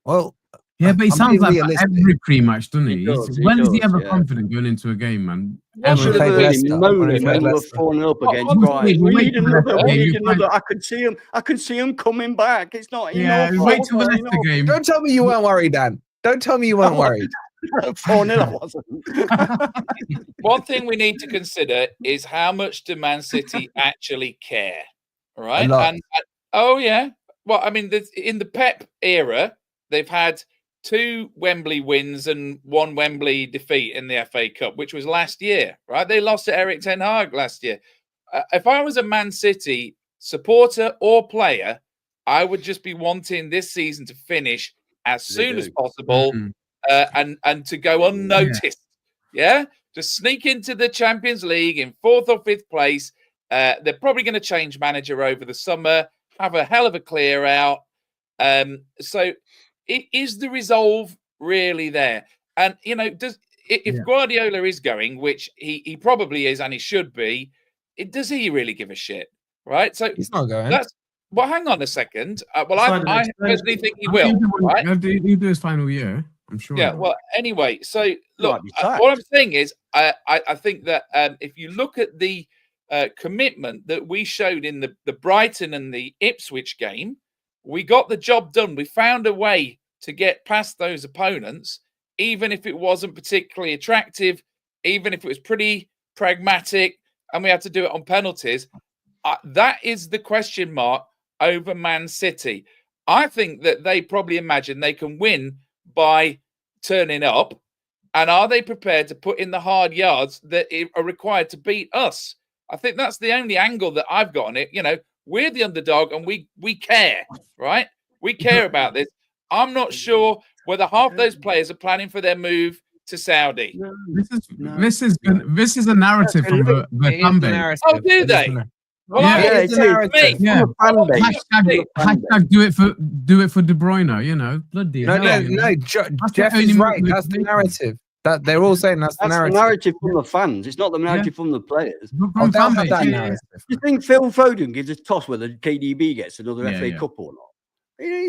Well, yeah, but he sounds like every pre-match, doesn't he? When is he ever confident going into a game, man? I should have heard him moaning when we were 4-0 up against Brighton. We need another. I can see him coming back. It's not enough. Wait till the Leicester game. Don't tell me you weren't worried, Dan. Don't tell me you weren't worried. 4-0 I wasn't. One thing we need to consider is how much do Man City actually care, right? And well, I mean, in the Pep era, they've had 2 Wembley wins and 1 Wembley defeat in the FA Cup, which was last year, right? They lost to Eric Ten Hag last year. If I was a Man City supporter or player, I would just be wanting this season to finish as soon as possible and to go unnoticed. Yeah. To sneak into the Champions League in 4th or 5th place. They're probably going to change manager over the summer, have a hell of a clear out. So is the resolve really there? And, you know, if Guardiola is going, which he probably is and he should be, does he really give a shit? Right? So he's not going. Well, hang on a second. I personally think he will. Right? He'll do his final year. I'm sure. Yeah. Well, anyway, so look, what I'm saying is, I think that if you look at the commitment that we showed in the Brighton and the Ipswich game, we got the job done. We found a way to get past those opponents, even if it wasn't particularly attractive, even if it was pretty pragmatic, and we had to do it on penalties. That is the question mark over Man City. I think that they probably imagine they can win by turning up. And are they prepared to put in the hard yards that are required to beat us? I think that's the only angle that I've got on it. You know, we're the underdog and we care, right? We care about this. I'm not sure whether half those players are planning for their move to Saudi. This is a narrative from the fan base. Oh, do they? Well, it's a narrative. Yeah. Hashtag do it for De Bruyne. You know, bloody no. Jeff is right. That's the narrative. That they're all saying that's the narrative. The narrative from the fans. It's not the narrative from the players. From Do you think Phil Foden gives a toss whether KDB gets another FA Cup or not?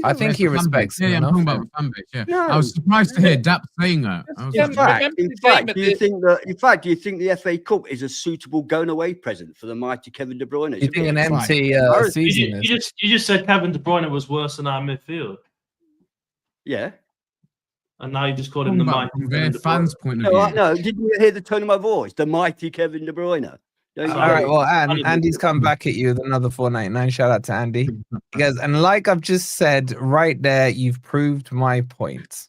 I think he respects him. I'm talking about the fan base. Yeah. I was surprised to hear Dap saying that. In fact, do you think the FA Cup is a suitable going away present for the mighty Kevin De Bruyne? You think an empty season? You just said Kevin De Bruyne was worse than our midfield. Yeah. And now you just called him the mighty fans' point of view. No, didn't you hear the tone of my voice? The mighty Kevin De Bruyne. All right, well, Andy's come back at you with another 499. Shout out to Andy. He goes, and like I've just said, right there, you've proved my point.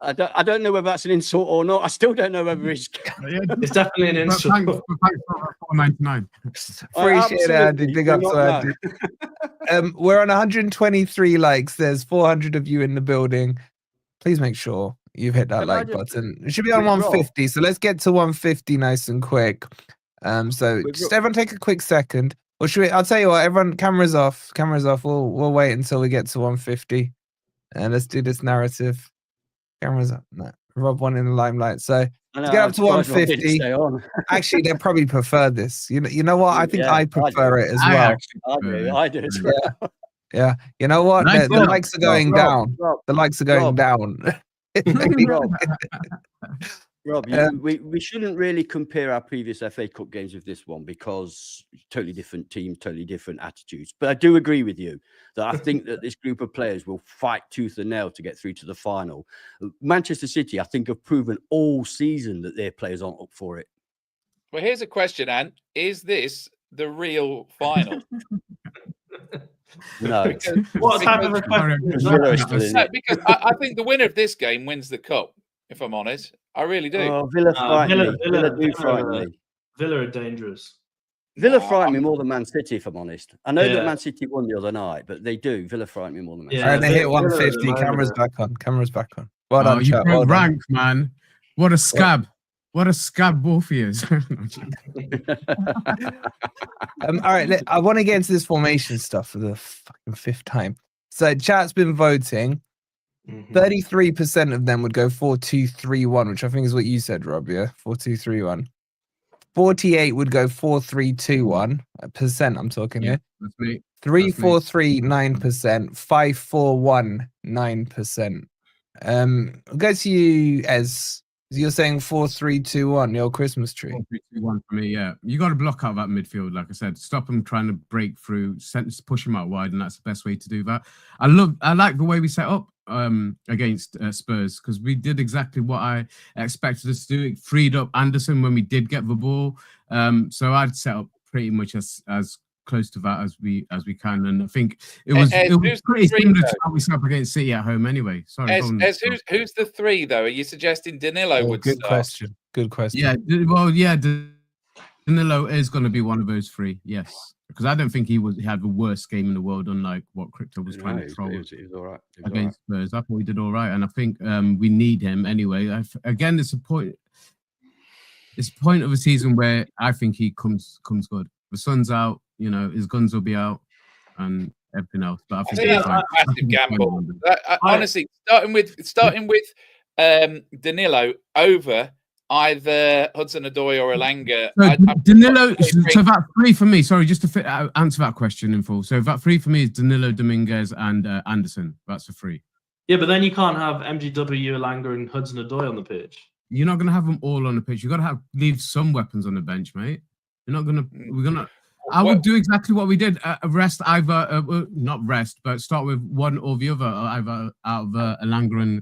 I don't know whether that's an insult or not. I still don't know whether it's. It's definitely an insult. Thanks for 499. Appreciate it, Andy. Big up to Andy. We're on 123 likes. There's 400 of you in the building. Please make sure you've hit that like button. It should be on 150. So let's get to 150 nice and quick. So just everyone take a quick second. Or should we? I'll tell you what. Everyone, cameras off. Cameras off. We'll wait until we get to 150, and let's do this narrative. Cameras up. No, Rob one in the limelight. So to get up to 150. Actually, they probably prefer this. You know what? I think I prefer it as well. I do as well. Yeah. You know what? The likes are going down. The likes are going down. Rob, we shouldn't really compare our previous FA Cup games with this one because totally different teams, totally different attitudes. But I do agree with you that I think that this group of players will fight tooth and nail to get through to the final. Manchester City, I think, have proven all season that their players aren't up for it. Well, here's a question, Anne. Is this the real final? No. What type of a question is that? No, because I think the winner of this game wins the cup, if I'm honest. I really do. Oh, Villa do frighten me. Villa are dangerous. Villa frighten me more than Man City, if I'm honest. I know that Man City won the other night, but they do. Villa frighten me more than Man City. And they hit 150. Cameras back on. Cameras back on. Well done, you can't rank, man. What a scab. What a scab Wolfie is. All right, I want to get into this formation stuff for the fucking 5th time. So chat's been voting. 33% of them would go 4-2-3-1, which I think is what you said, Rob. Yeah, 4-2-3-1. 48 would go 4-3-2-1. Percent, I'm talking here. That's me. 3-4-3, 9%. 5-4-1, 9%. I'll go to you, Ez. You're saying 4-3-2-1, your Christmas tree. 4-3-2-1 for me, yeah. You got to block out that midfield, like I said. Stop them trying to break through, push them out wide, and that's the best way to do that. I like the way we set up against Spurs, because we did exactly what I expected us to do. It freed up Anderson when we did get the ball. So I'd set up pretty much as close to that as we can. And I think it was pretty similar to how we set up against City at home anyway. Sorry. Who's the three though? Are you suggesting Danilo would good start? Good question. Yeah, well, yeah, Danilo is going to be one of those three. Yes, because I don't think he had the worst game in the world, unlike what Crypto was trying to throw against Spurs. I thought he did all right, and I think we need him anyway. Again, it's a point. It's a point of a season where I think he comes good. The sun's out, his guns will be out, and everything else. But I think that's a massive gamble. Honestly, starting with Danilo over either Hudson-Odoi or Elanga. Danilo. So that three for me. Sorry, just to answer that question in full. So that three for me is Danilo, Dominguez, and Anderson. That's the three. Yeah, but then you can't have MGW, Elanga, and Hudson-Odoi on the pitch. You're not going to have them all on the pitch. You've got to leave some weapons on the bench, mate. You're not going to. We're going to. I would do exactly what we did. Rest either, not rest, but start with one or the other, either out of Elanga and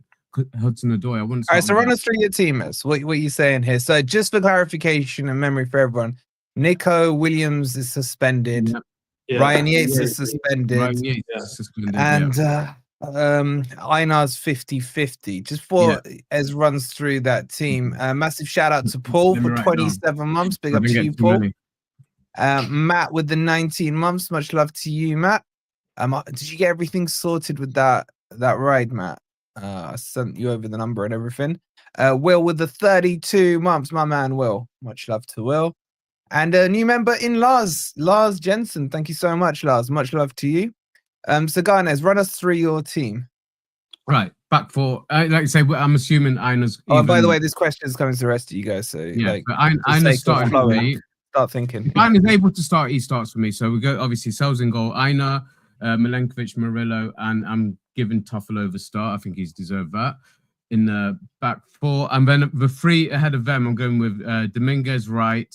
Hudson-Odoi. All right, so run us through your teamers. What are you saying here? So just for clarification and memory for everyone, Nico Williams is suspended. Yeah. Ryan Yates is suspended. Ryan Yates is suspended. And Ainar's 50-50. Just for as runs through that team. Massive shout out to Paul for 27 months. Big up to you, Paul. Matt with the 19 months. Much love to you, Matt. Did you get everything sorted with that ride, Matt? I sent you over the number and everything. Will with the 32 months. My man, Will. Much love to Will. And a new member in Lars Jensen. Thank you so much, Lars. Much love to you. So Garnez, run us through your team. Right, back four. Like I say, I'm assuming Aina's. Oh, and by the way, this question is coming to the rest of you guys. So yeah, Aina's starting for me. Start thinking. If Aina's able to start, he starts for me. So we go obviously Sells in goal, Aina, Milenkovic, Murillo, and I'm giving Toffolo the start. I think he's deserved that. In the back four, and then the three ahead of them, I'm going with Dominguez right.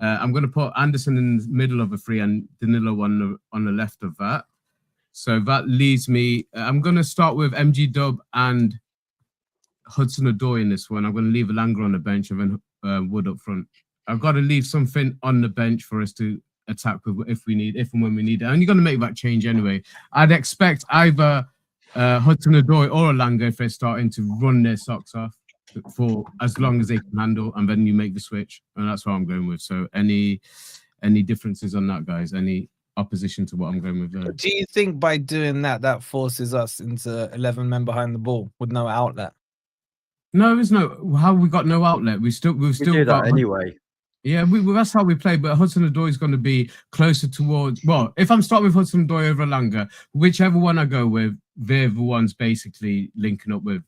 I'm going to put Anderson in the middle of the three and Danilo on the left of that. So that leaves me. I'm going to start with MG Dub and Hudson-Odoi in this one. I'm going to leave Elanga on the bench and then Wood up front. I've got to leave something on the bench for us to attack with if and when we need it. I'm only going to make that change anyway. I'd expect either Hudson-Odoi or Elanga if they're starting to run their socks off for as long as they can handle, and then you make the switch. And that's what I'm going with. So any differences on that, guys? Any opposition to what I'm going with there? Do you think by doing that forces us into 11 men behind the ball with no outlet? No, there's no. How we got no outlet? We've still do that anyway. Yeah, that's how we play. But Hudson-Odoi is going to be closer towards. Well, if I'm starting with Hudson-Odoi over Elanga, whichever one I go with, they're the ones basically linking up with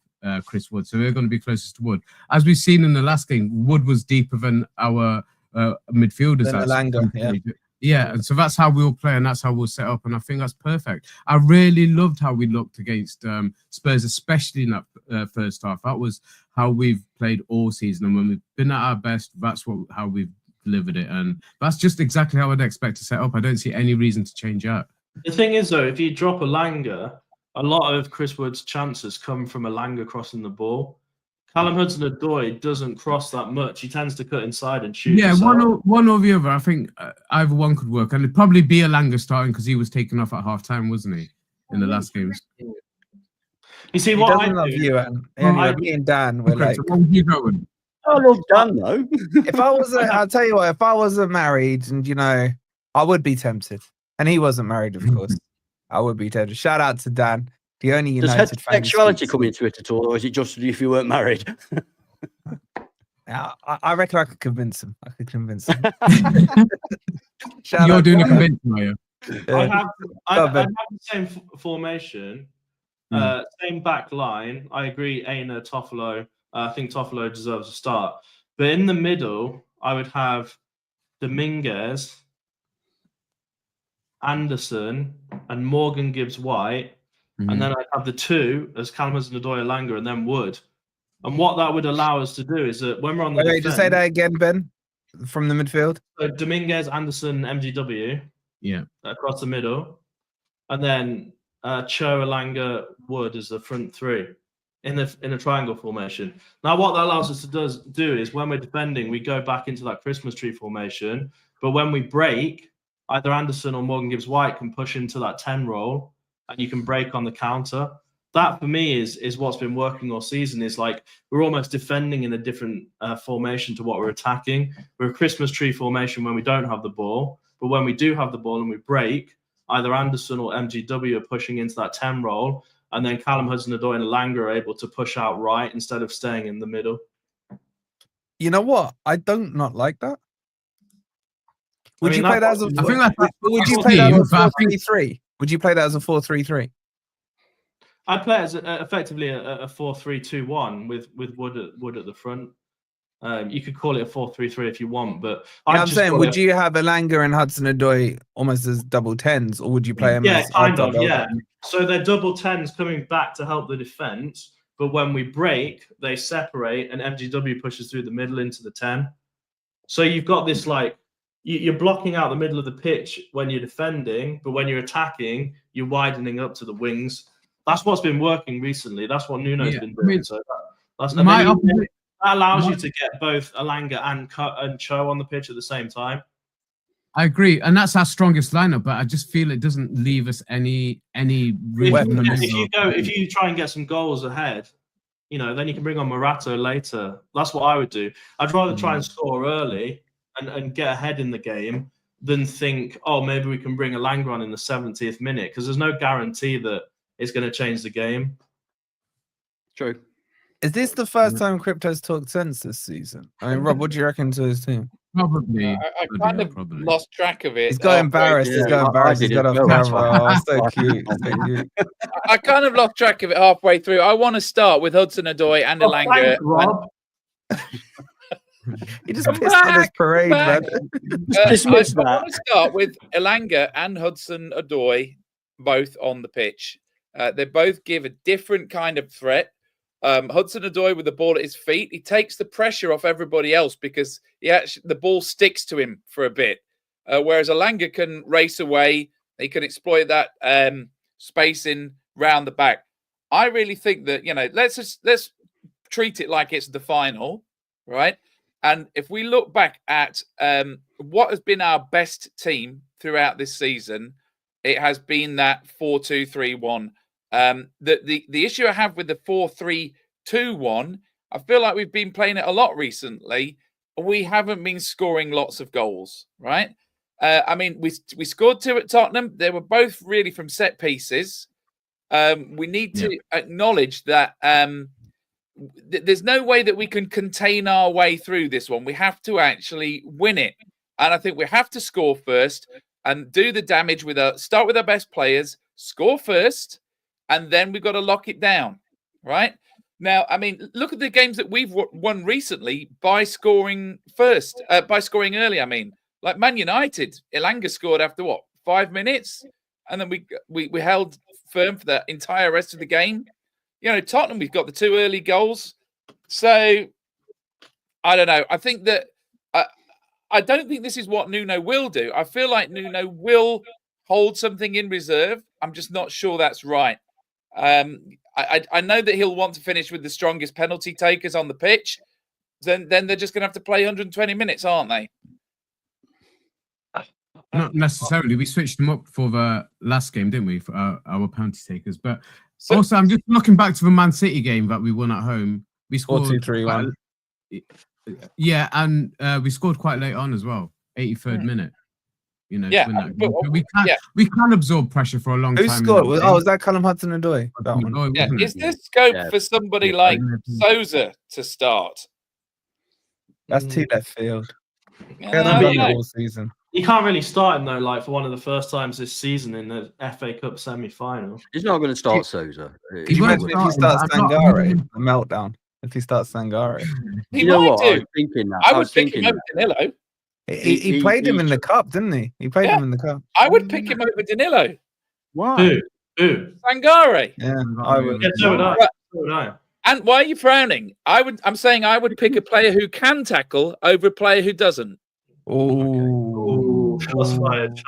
Chris Wood. So they're going to be closest to Wood. As we've seen in the last game, Wood was deeper than our midfielders. Elanga, yeah, and so that's how we'll play, and that's how we'll set up, and I think that's perfect. I really loved how we looked against Spurs, especially in that first half. That was how we've played all season, and when we've been at our best, that's how we've delivered it, and that's just exactly how I'd expect to set up. I don't see any reason to change that. The thing is, though, if you drop Elanga, a lot of Chris Wood's chances come from Elanga crossing the ball. Callum Hudson-Odoi doesn't cross that much. He tends to cut inside and shoot. Yeah, one or the other. I think either one could work. And it'd probably be Elanga starting because he was taken off at half-time, wasn't he, in the last games? You see, what I love you, and me and Dan were like... What would you go with? I love Dan, though. If I was, I'll tell you what, if I wasn't married and, I would be tempted. And he wasn't married, of course. I would be tempted. Shout out to Dan. The only United fan. Does heterosexuality come into it at all, or is it just if you weren't married? I reckon I could convince him. You're doing a convincing, are you? I have the same formation, same back line. I agree, Aina, Toffolo. I think Toffolo deserves a start. But in the middle, I would have Dominguez, Anderson, and Morgan Gibbs-White. And then I'd have the two as Callum Hudson-Odoi, Elanga, and then Wood. And what that would allow us to do is that when we're on the defense, just say that again, Ben, from the midfield. So Dominguez, Anderson, MGW, across the middle, and then Cho, Elanga, Wood as the front three in a triangle formation. Now, what that allows us to do is when we're defending, we go back into that Christmas tree formation. But when we break, either Anderson or Morgan Gibbs-White can push into that 10 role and you can break on the counter. That for me is what's been working all season. Is like we're almost defending in a different formation to what we're attacking. We're a Christmas tree formation when we don't have the ball, but when we do have the ball and we break, either Anderson or MGW are pushing into that 10 role, and then Callum Hudson-Odoi and Elanga are able to push out right instead of staying in the middle. You know what? I don't not like that. Would you play that as a? I think would you play that as a 4-3-3? Would you play that as a 4-3-3? I'd play it as effectively a 4-3-2-1 with Wood at the front. You could call it a 4-3-3 if you want, but I'm saying, would you have Elanga and Hudson-Odoi almost as double 10s, or would you play them? Yeah, kind of. Yeah. So they're double 10s coming back to help the defense, but when we break, they separate, and MGW pushes through the middle into the 10. So you've got this like you're blocking out the middle of the pitch when you're defending, but when you're attacking, you're widening up to the wings. That's what's been working recently. That's what Nuno's been doing. So that allows you to get both Elanga and Cho on the pitch at the same time. I agree, and that's our strongest lineup. But I just feel it doesn't leave us any room. If you try and get some goals ahead, then you can bring on Morata later. That's what I would do. I'd rather try and score early and get ahead in the game than think, oh, maybe we can bring Elanga on in the 70th minute, because there's no guarantee that it's going to change the game. True. Is this the first time Crypto's talked sense this season? I mean, Rob, what do you reckon to his team? Probably. I kind of lost track of it. He's got embarrassed. He's got embarrassed. He's got off camera. Oh, so cute. So cute. I kind of lost track of it halfway through. I want to start with Hudson-Odoi and Elanga. Rob. You just pissed on this parade, man. I want to start with Elanga and Hudson-Odoi both on the pitch. They both give a different kind of threat. Hudson-Odoi with the ball at his feet, he takes the pressure off everybody else because the ball sticks to him for a bit. Whereas Elanga can race away, he can exploit that spacing round the back. I really think that let's treat it like it's the final, right? And if we look back at what has been our best team throughout this season, it has been that 4-2-3-1. The issue I have with the 4-3-2-1, I feel like we've been playing it a lot recently. We haven't been scoring lots of goals, right? I mean, we scored 2 at Tottenham. They were both really from set pieces. We need to acknowledge that there's no way that we can contain our way through this one. We have to actually win it. And I think we have to score first and do the damage start with our best players, score first, and then we've got to lock it down, right? Now, I mean, look at the games that we've won recently by scoring first, by scoring early, I mean. Like Man United, Elanga scored after, 5 minutes? And then we held firm for the entire rest of the game. Tottenham, we've got the 2 early goals. So, I don't know. I think that I don't think this is what Nuno will do. I feel like Nuno will hold something in reserve. I'm just not sure that's right. I know that he'll want to finish with the strongest penalty takers on the pitch. Then they're just going to have to play 120 minutes, aren't they? Not necessarily. We switched them up for the last game, didn't we, for our penalty takers? But also, I'm just looking back to the Man City game that we won at home. We scored 4-2-3-1. Yeah, and we scored quite late on as well, 83rd minute. We can absorb pressure for a long time. Who scored? Was that Callum Hudson-Odoi? Is there scope for somebody like Sousa to start? That's too left field. All season. You can't really start him though, like for one of the first times this season in the FA Cup semi-final. He's not going to start Sousa. Could you imagine if he starts Sangare? A meltdown. If he starts Sangare, I was thinking that. I would pick him over Danilo. He played him in the cup, didn't he? He played him in the cup. I would pick him over Danilo. Why? Who? Sangare. Yeah, I would. Yeah, so would I. And why are you frowning? I'm saying I would pick a player who can tackle over a player who doesn't. Oh, shots fired.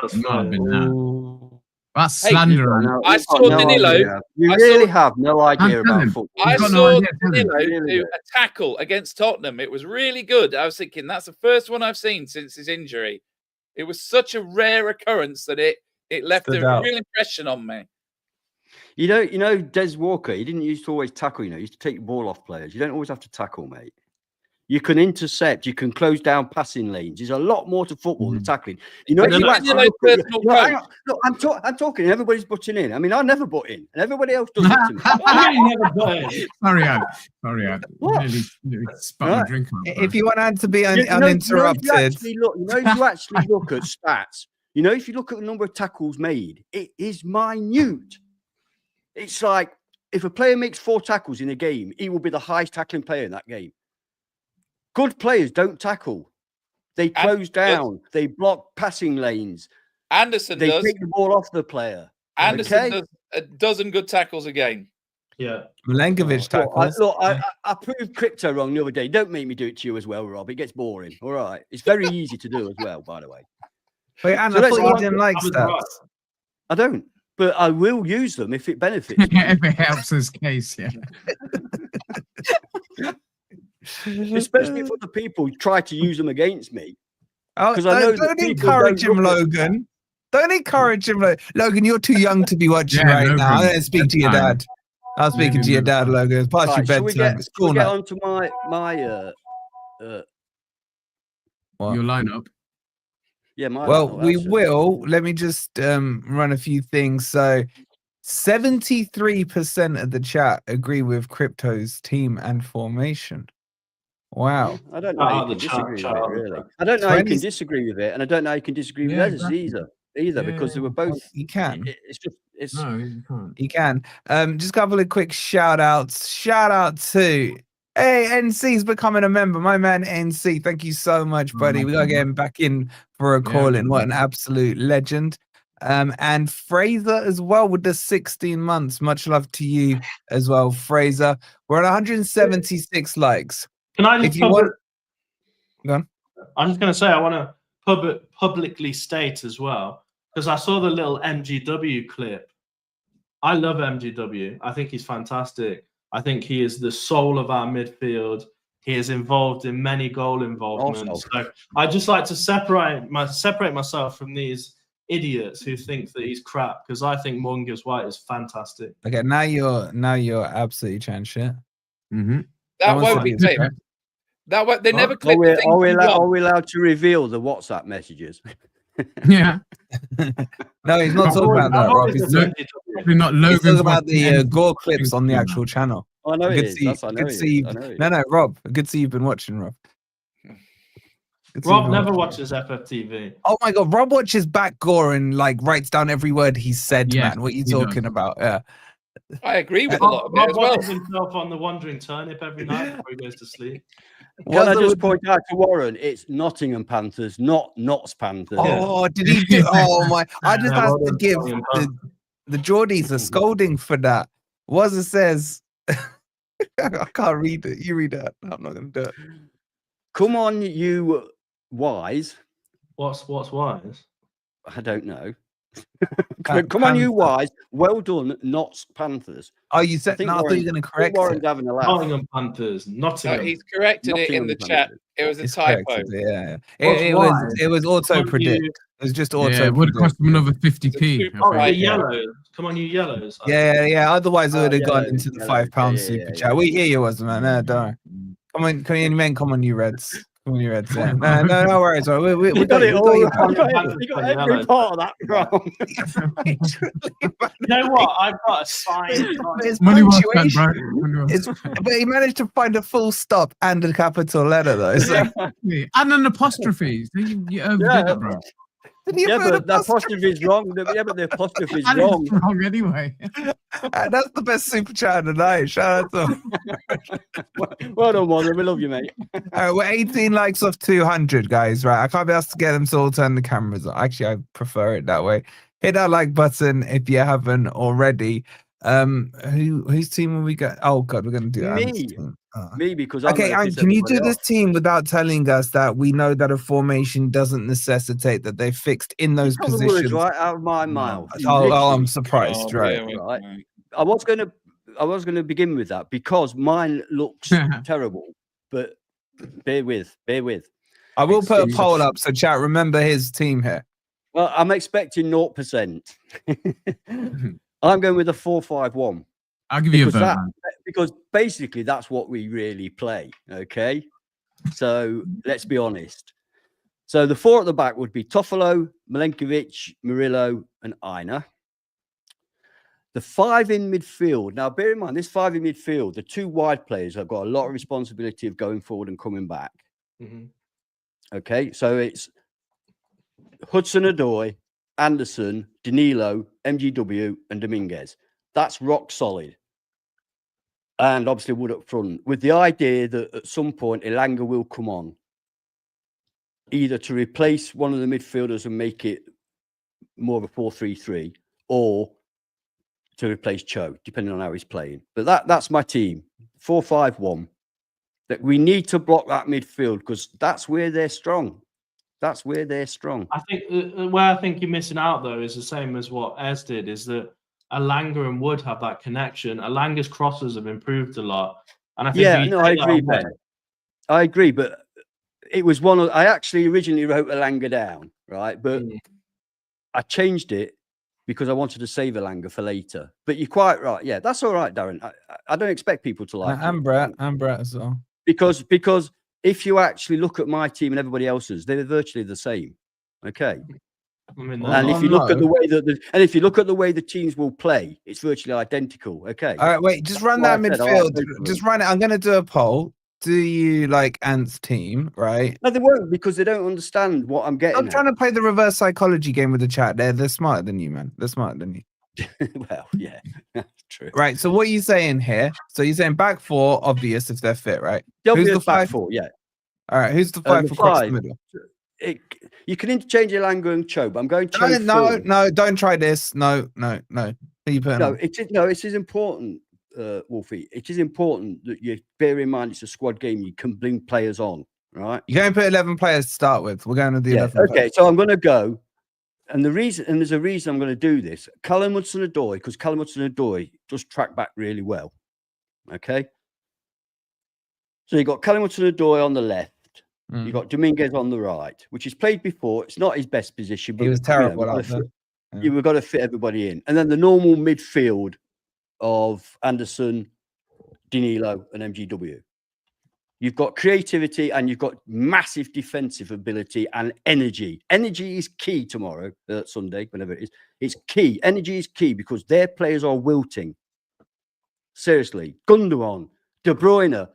That's slander. I saw Danilo. You really have no idea about football. I saw Danilo do a tackle against Tottenham. It was really good. I was thinking that's the first one I've seen since his injury. It was such a rare occurrence that it left a real impression on me. You know, Des Walker, he didn't used to always tackle, he used to take the ball off players. You don't always have to tackle, mate. You can intercept, you can close down passing lanes. There's a lot more to football than tackling. You know, hang on, look, I'm talking, and everybody's butting in. I mean, I never butt in, and everybody else does it to me. I never butt in. Sorry, Ad. What? Drink out, if you want to be uninterrupted. If you actually look at stats, if you look at the number of tackles made, it is minute. It's like, if a player makes 4 tackles in a game, he will be the highest tackling player in that game. Good players don't tackle. They close down. They block passing lanes. Anderson does. They take the ball off the player. Anderson does a dozen good tackles a game. Yeah. Milenkovic tackles. I proved Crypto wrong the other day. Don't make me do it to you as well, Rob. It gets boring. All right. It's very easy to do as well, by the way. Wait, Anna, I thought you didn't like stats. I don't. But I will use them if it benefits. If it helps his case, yeah. Especially for the people who try to use them against me. Because don't encourage him, Logan. Don't encourage him, Logan. You're too young to be watching now. I'm going to speak to your dad. I'm speaking to your dad, Logan. It's past your bedtime. It's cool now. Get on to your lineup. Yeah, we will. Let me just run a few things. So 73% of the chat agree with Crypto's team and formation. Wow. I don't know how you can disagree with it, really. I don't know how you can disagree with it, and I don't know how you can disagree with others either, because they were both. You can. No, you can't. You can. Just a couple of quick shout outs. Shout out to NC's becoming a member. My man NC, thank you so much, buddy. We gotta get him back in for a call in. What an absolute legend. And Fraser as well with the 16 months. Much love to you as well, Fraser. We're at 176 likes. Can I just go on. I'm just going to say I want to publicly state as well, because I saw the little MGW clip. I love MGW. I think he's fantastic. I think he is the soul of our midfield. He is involved in many goal involvements. So I just like to separate myself from these idiots who think that he's crap, because I think Mungus White is fantastic. Okay, now you're absolutely chatting shit. Mm-hmm. That won't be clipped. They never clip. Are we allowed to reveal the WhatsApp messages? Yeah. No, he's not talking about that, Rob. He's talking about the GOR clips on the actual channel. I know it is. No, Rob. Good to see you've been watching, Rob. Rob never watches FFTV. Oh my god, Rob watches back GOR and writes down every word he said, man. What are you talking about? Yeah. I agree with a lot of it as well. Rob watches himself on the Wandering Turnip every night before he goes to sleep. Can I just point out to Warren, it's Nottingham Panthers, not Notts Panthers. Oh, did he do? Oh my! I just have to give the Geordies a scolding for that. What it says, I can't read it. You read it. I'm not going to do it. Come on, you wise. What's wise? I don't know. Come on, you wise. Well done, Notts Panthers. Oh, you said no, I thought you were going to correct Warren's having a laugh. Nottingham Panthers. Nottingham. No, he's corrected it in the chat. It was a typo. Yeah. It was auto predict. It was just auto. Yeah, it would have cost him another 50p. The yellows. Come on, you yellows. Yeah. Otherwise, it would have gone into the £5 super chat. We hear you, wasn't it? No, don't. Come on, come on, you Reds. No worries. We got it all. You got every part of that wrong. You know what? I've got a sign. Money well spent, bro. But he managed to find a full stop and a capital letter, though. So. And an apostrophe. You overdid it, bro. Yeah, but the apostrophe is wrong. Yeah, but the apostrophe is wrong. It's wrong anyway. That's the best super chat of the night. Shout out to him. Well done, Warren. We love you, mate. All right, we're 18 likes off 200, guys. Right, I can't be asked to get them to all turn the cameras on. Actually, I prefer it that way. Hit that like button if you haven't already. Whose team will we get? Oh God, we're gonna do that. Me, because okay, can you do this team without telling us that we know that a formation doesn't necessitate that they fixed in those positions? Words right out of my mouth. Oh, I'm surprised. Right. I was going to begin with that because mine looks terrible, but bear with. I will put a poll up, so chat, remember his team here. Well, I'm expecting 0%. I'm going with a 4-5-1. I'll give you a vote. Because basically that's what we really play. Okay. So let's be honest. So the 4 at the back would be Toffolo, Milenkovic, Murillo, and Aina. The 5 in midfield. Now, bear in mind, this 5 in midfield, the 2 wide players have got a lot of responsibility of going forward and coming back. Okay, so it's Hudson-Odoi, Anderson, Danilo, MGW, and Dominguez. That's rock solid. And obviously Wood up front, with the idea that at some point Elanga will come on, either to replace one of the midfielders and make it more of a 4-3-3, or to replace Cho, depending on how he's playing. But that's my team, 4-5-1. That we need to block that midfield because that's where they're strong. That's where they're strong. I think where I think you're missing out though is the same as what Ez did, is that Elanga and Wood have that connection. Elanga's crosses have improved a lot, and I think I agree, Ben. I agree, but it was one of I actually originally wrote Elanga down, right? But I changed it because I wanted to save Elanga for later. But you're quite right. Yeah, that's all right, Darren. I don't expect people to like it. Brett as well. Because if you actually look at my team and everybody else's, they're virtually the same. Okay. And if you look at the way the teams will play, it's virtually identical. Okay. All right, wait, just run that midfield. Just run it. I'm going to do a poll. Do you like Ant's team, right? No, they won't, because they don't understand what I'm getting. I'm trying to play the reverse psychology game with the chat. They're smarter than you, man. They're smarter than you. Well, yeah, that's true. Right. So what are you saying here? So you're saying back 4, obvious if they're fit, right? Who's the back 4? Yeah. All right. Who's the 5 across the middle? You can interchange Elanga and Cho, but I'm going Cho. No, don't try this. No. It is important, Wolfie. It is important that you bear in mind it's a squad game. You can bring players on, right? You're going to put 11 players to start with. We're going to do 11 okay, players. So I'm going to go. And there's a reason I'm going to do this. Callum Hudson-Odoi, because Callum Hudson-Odoi does track back really well. Okay. So you've got Callum Hudson-Odoi on the left. You've got Dominguez on the right, which he's played before. It's not his best position, but he was terrible. We've got to fit everybody in. And then the normal midfield of Anderson, Danilo, and MGW. You've got creativity and you've got massive defensive ability and energy. Energy is key tomorrow, Sunday, whenever it is. It's key. Energy is key because their players are wilting. Seriously. Gundogan, De Bruyne,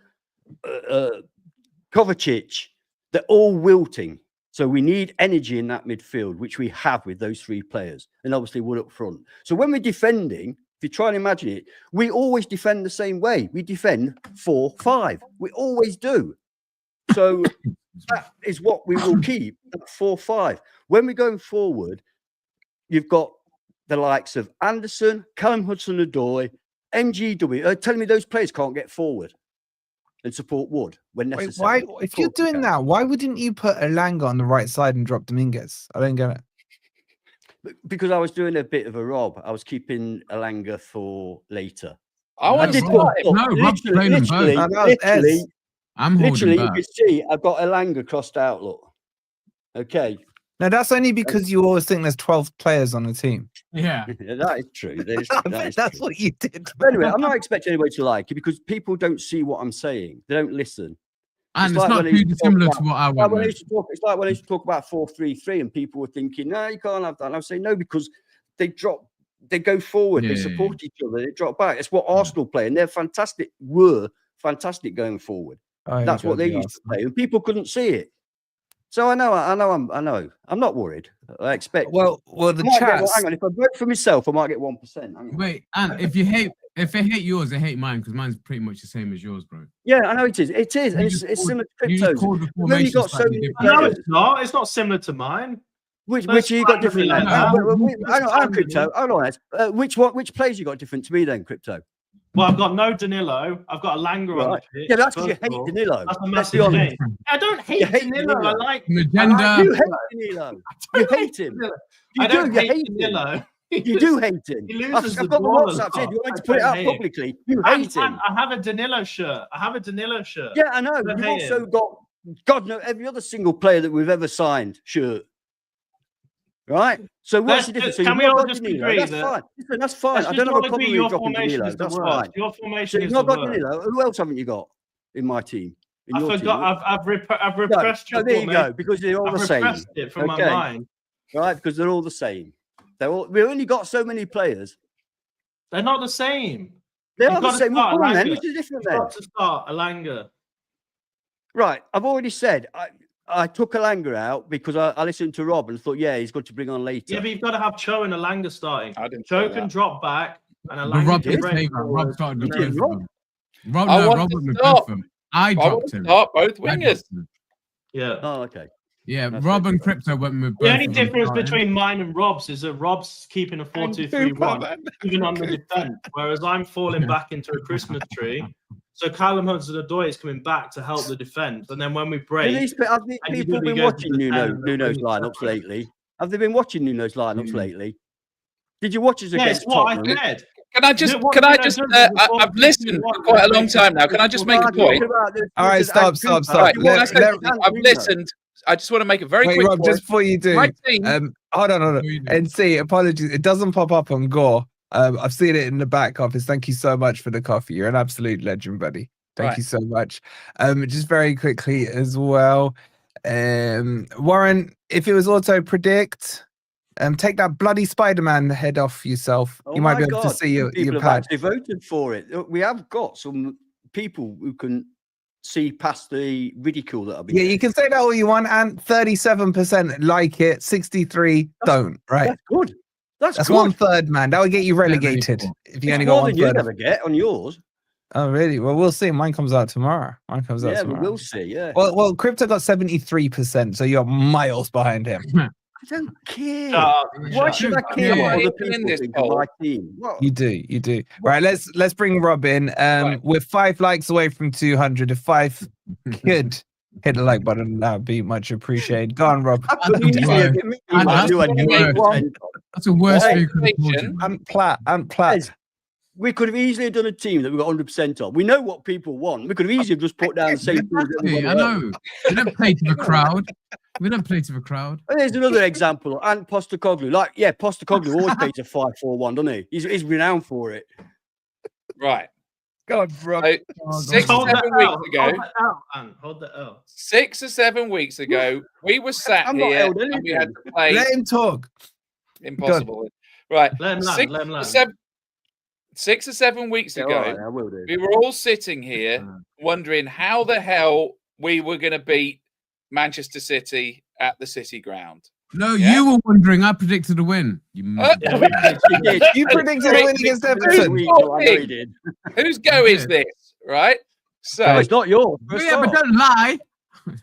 Kovacic, they're all wilting. So we need energy in that midfield, which we have with those 3 players. And obviously Wood up front. So when we're defending, if you try and imagine it, we always defend the same way. We defend 4-5. We always do. So that is what we will keep, 4-5. When we're going forward, you've got the likes of Anderson, Callum Hudson-Odoi, MGW. Telling me those players can't get forward and support Wood when necessary. Wait, if you're doing that, why wouldn't you put Elanga on the right side and drop Dominguez? I don't get it. Because I was doing a bit of a rob. I was keeping Elanga for later. Literally, you can see I've got Elanga crossed out. Look. Okay. No, that's only because you always think there's 12 players on the team. Yeah. That is true. That's what you did. But anyway, I'm not expecting anybody to like it because people don't see what I'm saying. They don't listen. And it's not too dissimilar to what I want. It's like when I used to talk about 4-3-3 and people were thinking, no, you can't have that. And I was saying, no, because they go forward, they support each other, they drop back. It's what Arsenal play, and were fantastic going forward. That's what they used to play, and people couldn't see it. So I know. I'm not worried. I expect. Well, the chat. Hang on, if I vote for myself, I might get 1%. Wait, and if they hate yours, they hate mine because mine's pretty much the same as yours, bro. Yeah, I know it is. It is, and it's similar to cryptos. When you got so many no, it's not. It's not similar to mine. Which you got different? I'm crypto. Hold on, which players you got different to me then, crypto? Well, I've got no Danilo. I've got Elanga on the pitch. Yeah, that's because you hate Danilo. That's a massive hate. I don't hate Danilo. I like you hate Danilo. You hate him. I don't hate Danilo. You do hate him. I've got the WhatsApp here. Do you want me to put it out publicly? You hate him. I have a Danilo shirt. Yeah, I know. You've also got God knows every other single player that we've ever signed shirt. Right? So what's the difference? So can we all just agree that's that? fine. Listen, that's fine. I Let's don't just have all a problem agree with your dropping formation Danilo. is the That's worst. fine. Your So formation you've is not the got worst. Danilo. Who else haven't you got in my team? In I your forgot. team? I've repressed your there you formation. go. Because they're all I've the same. repressed it from my mind. Right? Because they're all the same. We only got so many players. They're not the same. They are the same. Well, come on then. Which is different then? You've got to start Elanga. Right. I've already said I took Elanga out because I listened to Rob and thought, yeah, he's got to bring on later. Yeah, but you've got to have Cho and Elanga starting. Cho can drop back and But Rob Elanga did. Rob started with both of them. Rob went with both of them. I dropped him. Start both wingers. Yeah. Oh, okay. Yeah, Rob and Crypto went with both. The only difference between mine and Rob's is that Rob's keeping a 4-2-3-1, even on the defense, whereas I'm falling back into a Christmas tree. So Callum Hudson-Odoi is coming back to help the defense, and then when we break, have these people been watching Nuno's lineups lately? Have they been watching Nuno's lineups lately? Did you watch us against Tottenham? What I said. Can I just? I've listened for quite a long time now. Can I just make a point? All right, stop. Right, I've listened. I just want to make a very quick Rob, point. just before you do, hold on. And see, apologies, it doesn't pop up on GOR. I've seen it in the back office. Thank you so much for the coffee. You're an absolute legend, buddy. Thank you so much. Just very quickly as well, Warren, if it was auto predict, take that bloody Spider-Man head off yourself. You might be able to see your pad. They voted for it. We have got some people who can see past the ridicule that I've been. Yeah, you can say that all you want, and 37% like it, 63 don't. Right? That's good. That's good. 1/3, man. That would get you relegated if you only got 1/3. You'd ever get on yours. Oh, really? Well, we'll see. Mine comes out tomorrow. Yeah, we'll see. Yeah. Well, Crypto got 73%, so you're miles behind him. I don't care. Why should I care what other people think of my team? You do. Right, let's bring Rob in. We're 5 likes away from 200. If 5 could hit the like button, that would be much appreciated. Go on, Rob. That's the worst thing you could do. I'm Platt. We could have easily done a team that we got 100% of. We know what people want. We could have easily just put down the same thing. I know. We don't play to the crowd. And there's another example. And Postecoglou. Postecoglou always plays a 5-4-1, doesn't he? He's renowned for it. Right. God, bro. 6 or 7 weeks ago. Hold that out. 6 or 7 weeks ago, we were sat here and we had to play. Let him talk. Impossible. Right. Let him land. 6 or 7 weeks ago, we were all sitting here wondering how the hell we were going to beat Manchester City at the City Ground. No, you were wondering. I predicted a win. You predicted a win against Everton. Whose go is this, right? So it's not yours. Yeah, but don't lie.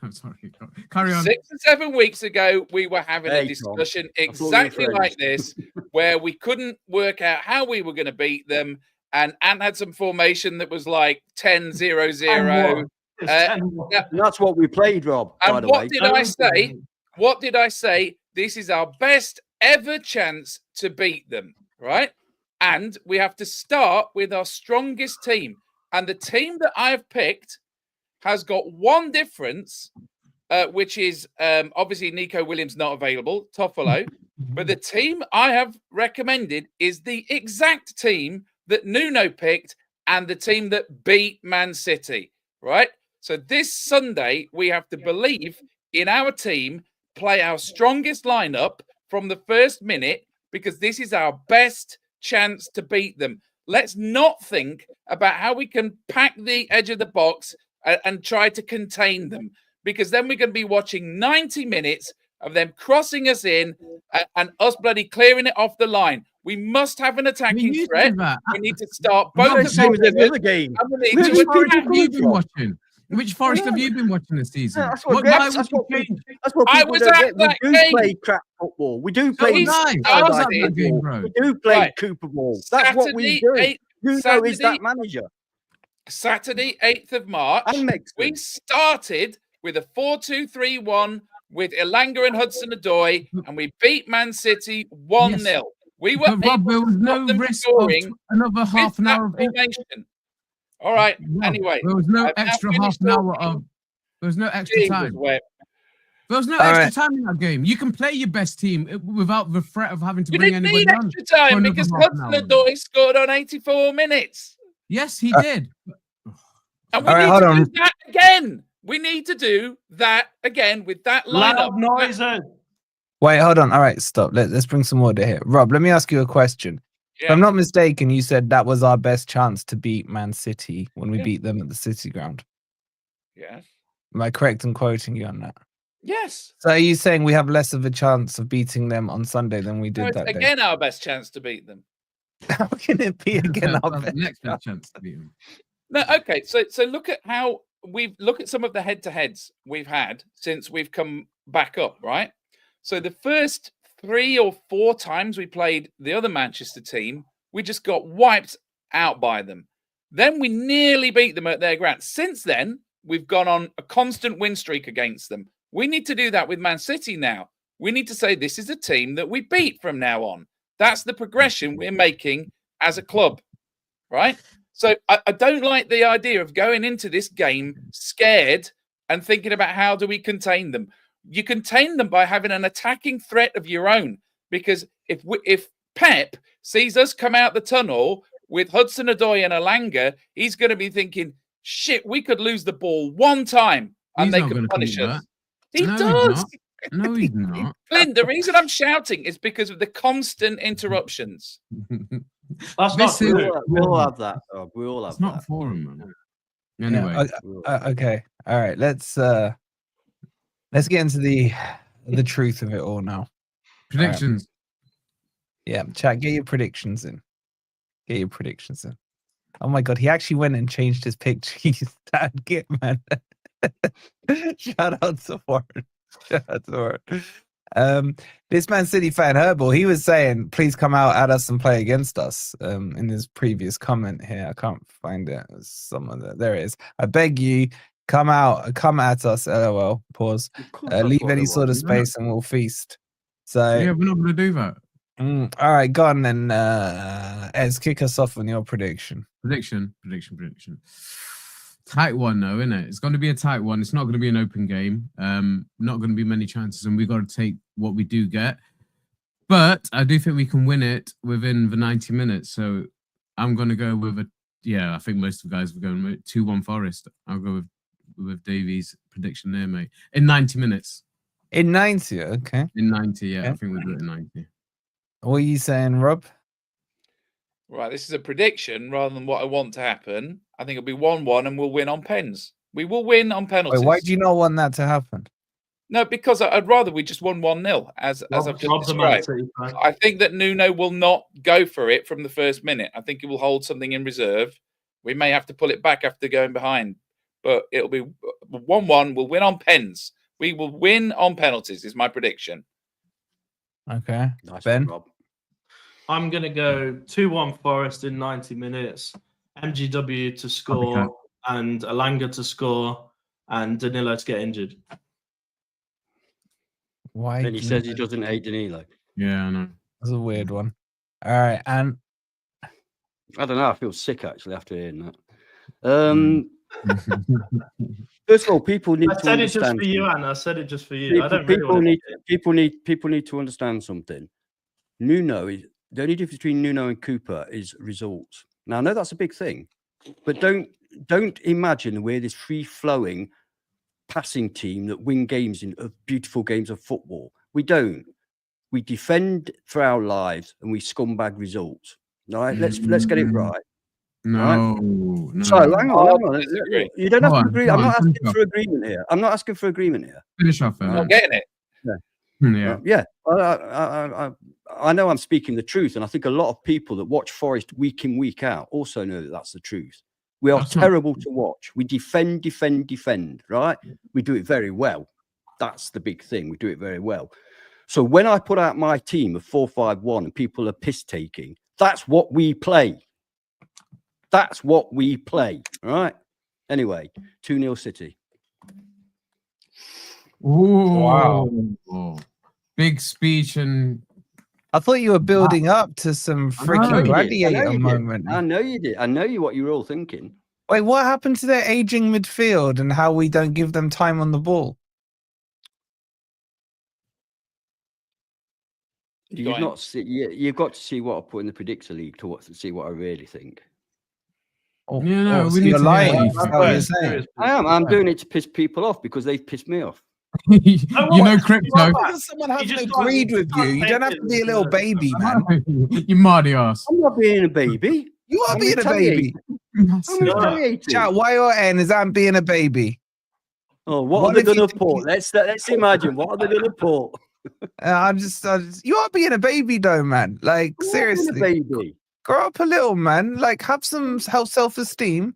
I'm sorry. Carry on. 6 or 7 weeks ago, we were having a discussion exactly like this, where we couldn't work out how we were going to beat them, and Ant had some formation that was like 10-0-0. That's what we played, Rob. And what did I say? What did I say? This is our best ever chance to beat them, right? And we have to start with our strongest team. And the team that I have picked has got one difference, which is obviously Nico Williams not available, Toffolo. But the team I have recommended is the exact team that Nuno picked and the team that beat Man City, right? So this Sunday, we have to believe in our team, play our strongest lineup from the first minute, because this is our best chance to beat them. Let's not think about how we can pack the edge of the box and try to contain them, because then we're going to be watching 90 minutes of them crossing us in and us bloody clearing it off the line. We must have an attacking threat. We need to start both the same as every other game. Which Forest have you been watching this season? That's what I was at that game. We do play crap football. We do play. We do play Cooper ball. That's what we do. Nuno is that manager. Saturday, 8th of March, we started with a 4-2-3-1 with Elanga and Hudson-Odoi, and we beat Man City 1-0. Yes. We were Rob, there was no risk of another half an hour of formation. All right. Anyway, there was no extra half an hour of. There was no extra time. There was no extra time in that game. You can play your best team without the threat of having to bring anybody on. You didn't need extra time because Hudson-Odoi scored on 84 minutes. Yes, he did. And we need to do that again. We need to do that again with that lineup. Loud noises. Wait, hold on. All right, stop. Let's bring some order here. Rob, let me ask you a question. Yeah. If I'm not mistaken, you said that was our best chance to beat Man City when we beat them at the City Ground. Yes. Am I correct in quoting you on that? Yes. So are you saying we have less of a chance of beating them on Sunday than we did that day? Again, our best chance to beat them. How can it be again our next best chance to beat them? No, okay. So look at how look at some of the head-to-heads we've had since we've come back up, right? So the first 3 or 4 times we played the other Manchester team, we just got wiped out by them. Then we nearly beat them at their ground. Since then, we've gone on a constant win streak against them. We need to do that with Man City now. We need to say this is a team that we beat from now on. That's the progression we're making as a club, right? So I don't like the idea of going into this game scared and thinking about how do we contain them. You contain them by having an attacking threat of your own. Because if Pep sees us come out the tunnel with Hudson-Odoi and Elanga, he's going to be thinking, shit, we could lose the ball one time and they could punish us. He does. No, he's not. Clint, the reason I'm shouting is because of the constant interruptions. That's not true. We all have that. We all have that. It's not for him, man. Anyway. Okay. All right. Let's get into the truth of it all now. Predictions. Yeah, chat. Get your predictions in. Oh my god, he actually went and changed his picture. He's that git, man. Shout out to Warren. This Man City fan Herbal, he was saying, please come out at us and play against us. In his previous comment here, I can't find it. There it is. I beg you, come at us. LOL. Pause. Leave any sort of space and we'll feast. So yeah, we're not going to do that. All right, go on then. Ez, kick us off on your prediction. Prediction. Tight one, though, isn't it? It's going to be a tight one. It's not going to be an open game. Not going to be many chances, and we've got to take what we do get. But I do think we can win it within the 90 minutes. So I'm going to go with I think most of the guys are going with 2-1 Forest. I'll go with Davies' prediction there, mate. In 90 minutes. In 90, okay. In 90, yeah. Okay. I think we'll do it in 90. What are you saying, Rob? Right, this is a prediction rather than what I want to happen. I think it'll be 1-1 and we'll win on pens. We will win on penalties. Wait, why do you not want that to happen? No, because I'd rather we just won 1-0, as I've just described. I think that Nuno will not go for it from the first minute. I think he will hold something in reserve. We may have to pull it back after going behind. But it'll be 1-1. We'll win on pens. We will win on penalties, is my prediction. Okay. Nice Ben? Rob. I'm going to go 2-1 Forest in 90 minutes. MGW to score and Elanga to score and Danilo to get injured. Why? Then he says he doesn't hate Danilo. Yeah, I know. That's a weird one. All right, and I don't know. I feel sick actually after hearing that. First of all, people need to understand. I said it just for you, Anna. I said it just for you. People need to understand something. Nuno is the only difference between Nuno and Cooper is results. Now I know that's a big thing, but don't imagine we're this free-flowing passing team that win games in beautiful games of football. We don't. We defend for our lives and we scumbag results. All right, let's get it right. No. So hang on. You don't have to agree. I'm not asking for agreement here. Finish off. I'm not getting it. Yeah. I know I'm speaking the truth, and I think a lot of people that watch Forest week in, week out also know that that's the truth. We are terrible to watch. We defend, right? We do it very well. That's the big thing. We do it very well. So when I put out my team of 4-5-1 and people are piss-taking, that's what we play. Right? Anyway, 2-0 City. Ooh, wow. Big speech and... I thought you were building up to some freaking gladiator moment. I know you did. I know what you were all thinking. Wait, what happened to their aging midfield and how we don't give them time on the ball? You've got to see what I put in the predictor league to see what I really think. Oh, Yeah, no, so we need you're to lying. hear Is that what you're saying? I am. I'm doing it to piss people off because they've pissed me off. you know crypto. Because someone hasn't agreed with you. You don't have to be a little baby, man. You mardy ass. I'm not being a baby. You are being a baby. I'm retaliating. Chat, Y-O-N, is that being a baby? Oh, what are they going to put? Let's imagine. What are they going to put? I'm just, you are being a baby, though, man. Like, I'm not seriously. being a baby. Grow up a little, man. Like, have some self-esteem.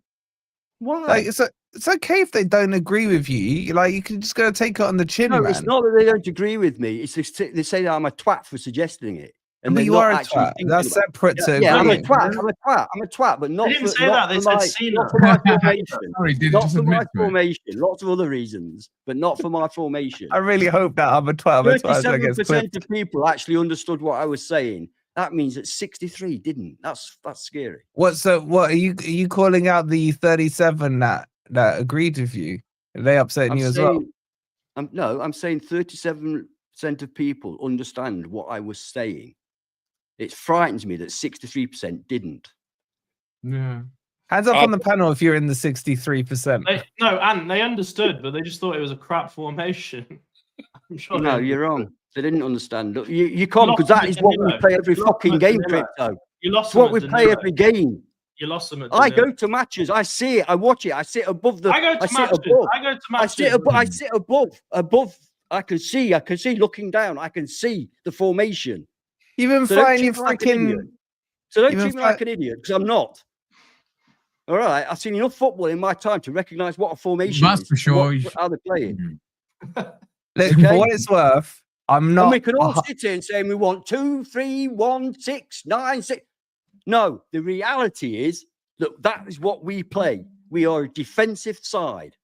Why? Like, it's okay if they don't agree with you. Like, you can just go take it on the chin, No, man. it's not that they don't agree with me. It's just, they say that I'm a twat for suggesting it. But you are a twat. That's separate to yeah, I'm a agreeing. twat. I'm a twat, but not. They didn't for, say not that. They for said not Cena. for my formation. Sorry, Not for my formation. Lots of other reasons, but not for my formation. I really hope that I'm a twat. That's why I was gonna get 37% of people actually understood what I was saying. That means that 63 didn't. That's scary. What are you calling out the 37 that agreed with you? Are they upsetting you as well? I'm saying 37% of people understand what I was saying. It frightens me that 63% didn't. Yeah. Hands up on the panel if you're in the 63%. And they understood, but they just thought it was a crap formation. I'm sure. No, you're wrong. They didn't understand. Look, you can't, because that is what we play every fucking game, Crypto. You lost it's what we play every game. You lost them at I go to matches. I see it. I watch it. I sit above the. I go to matches. I go to matches. I sit above. I can see looking down. I can see the formation. You've been flying your freaking. So don't treat me like an idiot, because I'm not. All right, I've seen enough football in my time to recognise what a formation is. That's for sure. How they play it. Look, for what it's worth, I'm not. And we can all sit here and say we want 2, 3, 1, 6, 9, 6. No, the reality is that is what we play. We are a defensive side.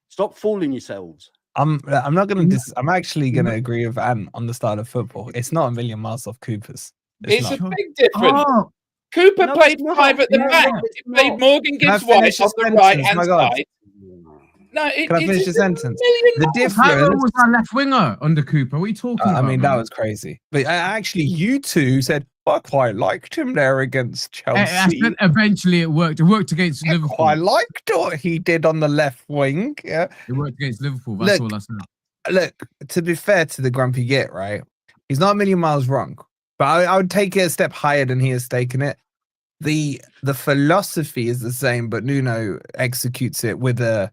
Stop fooling yourselves. I'm not gonna. I'm actually gonna agree with Ant on the style of football. It's not a million miles off Cooper's. It's a big difference. Cooper played 5 at the back. He played Morgan Gibbs White on the right hand side. No, can I finish the sentence? The difference was our left winger under Cooper. What are you talking about? I mean, that was crazy. But actually, you two said I quite liked him there against Chelsea. Eventually, it worked. It worked against Liverpool. I liked what he did on the left wing. Yeah, it worked against Liverpool. That's all I said. Look, to be fair to the grumpy git, right? He's not a million miles wrong, but I would take it a step higher than he has taken it. The philosophy is the same, but Nuno executes it with a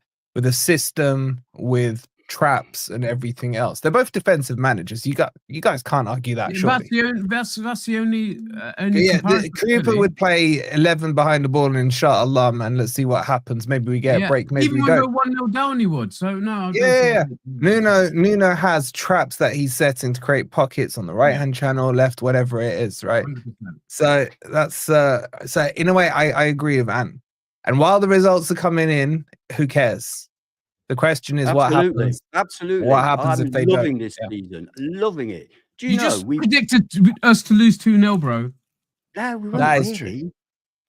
system, with traps and everything else. They're both defensive managers. You guys can't argue that. Surely. That's the only Cooper would play 11 behind the ball and inshallah, man. Let's see what happens. Maybe we get a break. Maybe even we don't. 1-0 down, he would. So no. Nuno has traps that he's setting to create pockets on the right hand channel, left, whatever it is, right? 100%. So that's so in a way, I agree with Ant. And while the results are coming in, who cares? The question is what happens. Absolutely. What happens if they don't? Loving this season. Loving it. Do you know, just predicted us to lose 2-0, bro. No, we won't. That is true.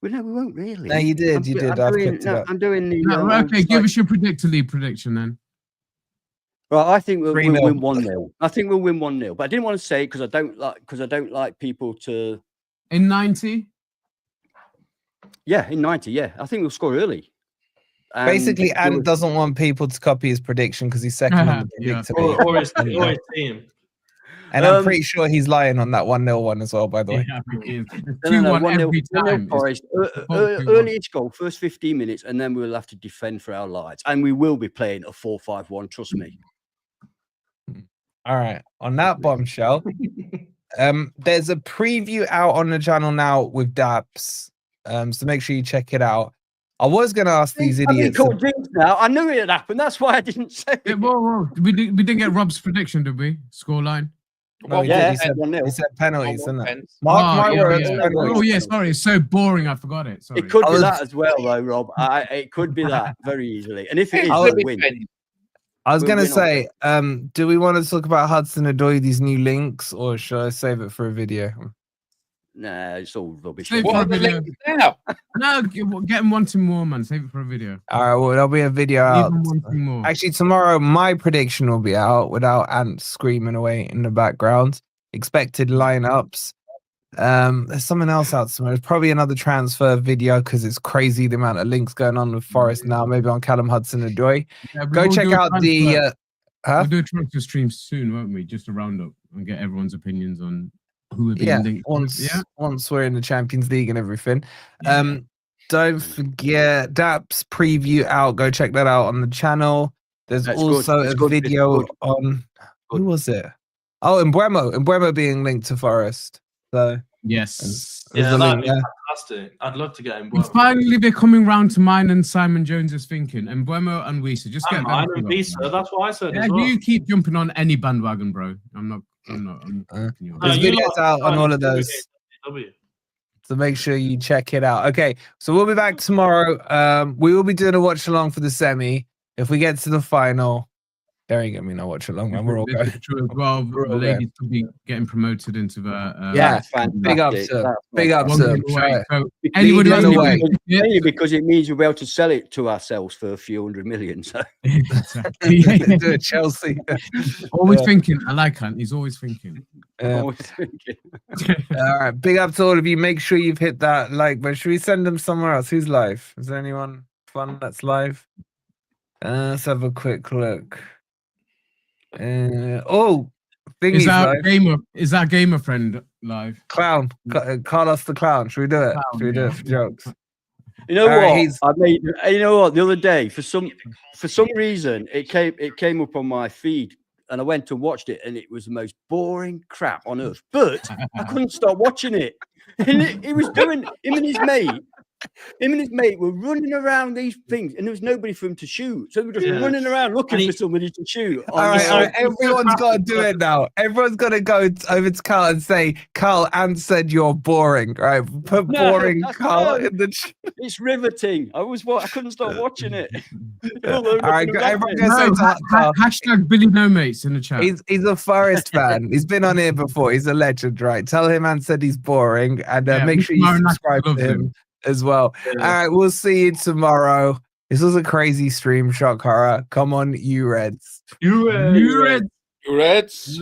No, we won't really. No, you did. I'm doing the. Okay, give us your predictor league prediction then. Right, I think we'll win 1-0. I think we'll win 1-0. But I didn't want to say it because I don't like people to. In 90. Yeah, in 90. Yeah, I think we'll score early. Basically, Ant doesn't want people to copy his prediction because he's second on the predictor league. Or his team. And I'm pretty sure he's lying on that 1-0 one as well, by the way. Yeah, 2-1 every time. Forest. Early-ish goal, first 15 minutes, and then we'll have to defend for our lives. And we will be playing a 4-5-1, trust me. All right. On that bombshell, there's a preview out on the channel now with Dabs. So make sure you check it out. I was going to ask these idiots. Now I knew it had happened. That's why I didn't say it. Whoa. We didn't get Rob's prediction, did we? Scoreline. No, he said penalties, didn't it? Mark my words. Oh, yeah, sorry. It's so boring. I forgot it. Sorry. It could be that as well, though, Rob. It could be that very easily. And if it is, we'll win. I was going to say, do we want to talk about Hudson-Odoi, these new links, or should I save it for a video? Nah, it's all rubbish. Save What for are a the video. links now? No, get him wanting more, man. Save it for a video. All right, well, there'll be a video Leave out. him wanting more. Actually, tomorrow my prediction will be out without ants screaming away in the background. Expected lineups. There's something else out tomorrow. There's probably another transfer video because it's crazy the amount of links going on with Forest now. Maybe on Callum Hudson-Odoi. Yeah, Go check out the. We'll do a transfer stream soon, won't we? Just a roundup and get everyone's opinions on who would be linked. Once we're in the Champions League and everything. Don't forget Daps preview out. Go check that out on the channel. There's also a video on who was it? Oh, Mbeumo being linked to Forest. So yes, that'd be fantastic. I'd love to get Mbeumo. It's finally they're coming round to mine and Simon Jones's thinking. Mbeumo and Wisa, just get mine and Wisa. That's what I said. Yeah, as well. you keep jumping on any bandwagon, bro. I'm not. There's videos out on all of those. So make sure you check it out. Okay, so we'll be back tomorrow. We will be doing a watch along for the semi. If we get to the final, there ain't gonna be no watch along, man. We're all going. Well, the ladies could be getting promoted into the. Big up to them. Anybody Mainly because it means we'll be able to sell it to ourselves for a few $100 million. So. Exactly. Do it, Chelsea. Always thinking. I like Hunt. He's always thinking. Always thinking. All right. Big up to all of you. Make sure you've hit that like, but should we send them somewhere else? Who's live? Is there anyone fun that's live? Let's have a quick look. Is our gamer friend live? Clown, Carlos the clown. Should we do it? Should we do it for jokes? You know what? I made. You know what? The other day, for some reason, it came up on my feed, and I went and watched it, and it was the most boring crap on earth. But I couldn't stop watching it. And he was doing him and his mate. Him and his mate were running around these things, and there was nobody for him to shoot. So we were just running around looking for somebody to shoot. All right, everyone's got to do it now. Everyone's got to go over to Carl and say, "Carl, Anne said you're boring." Right? Put boring, Carl, in the. It's riveting. I couldn't stop watching it. All right, everyone go say hashtag Billy No Mates in the chat. He's a Forest fan. He's been on here before. He's a legend, right? Tell him Anne said he's boring, and make sure you subscribe to him as well. All right, we'll see you tomorrow. This was a crazy stream, shock horror. Come on, you Reds. You Reds.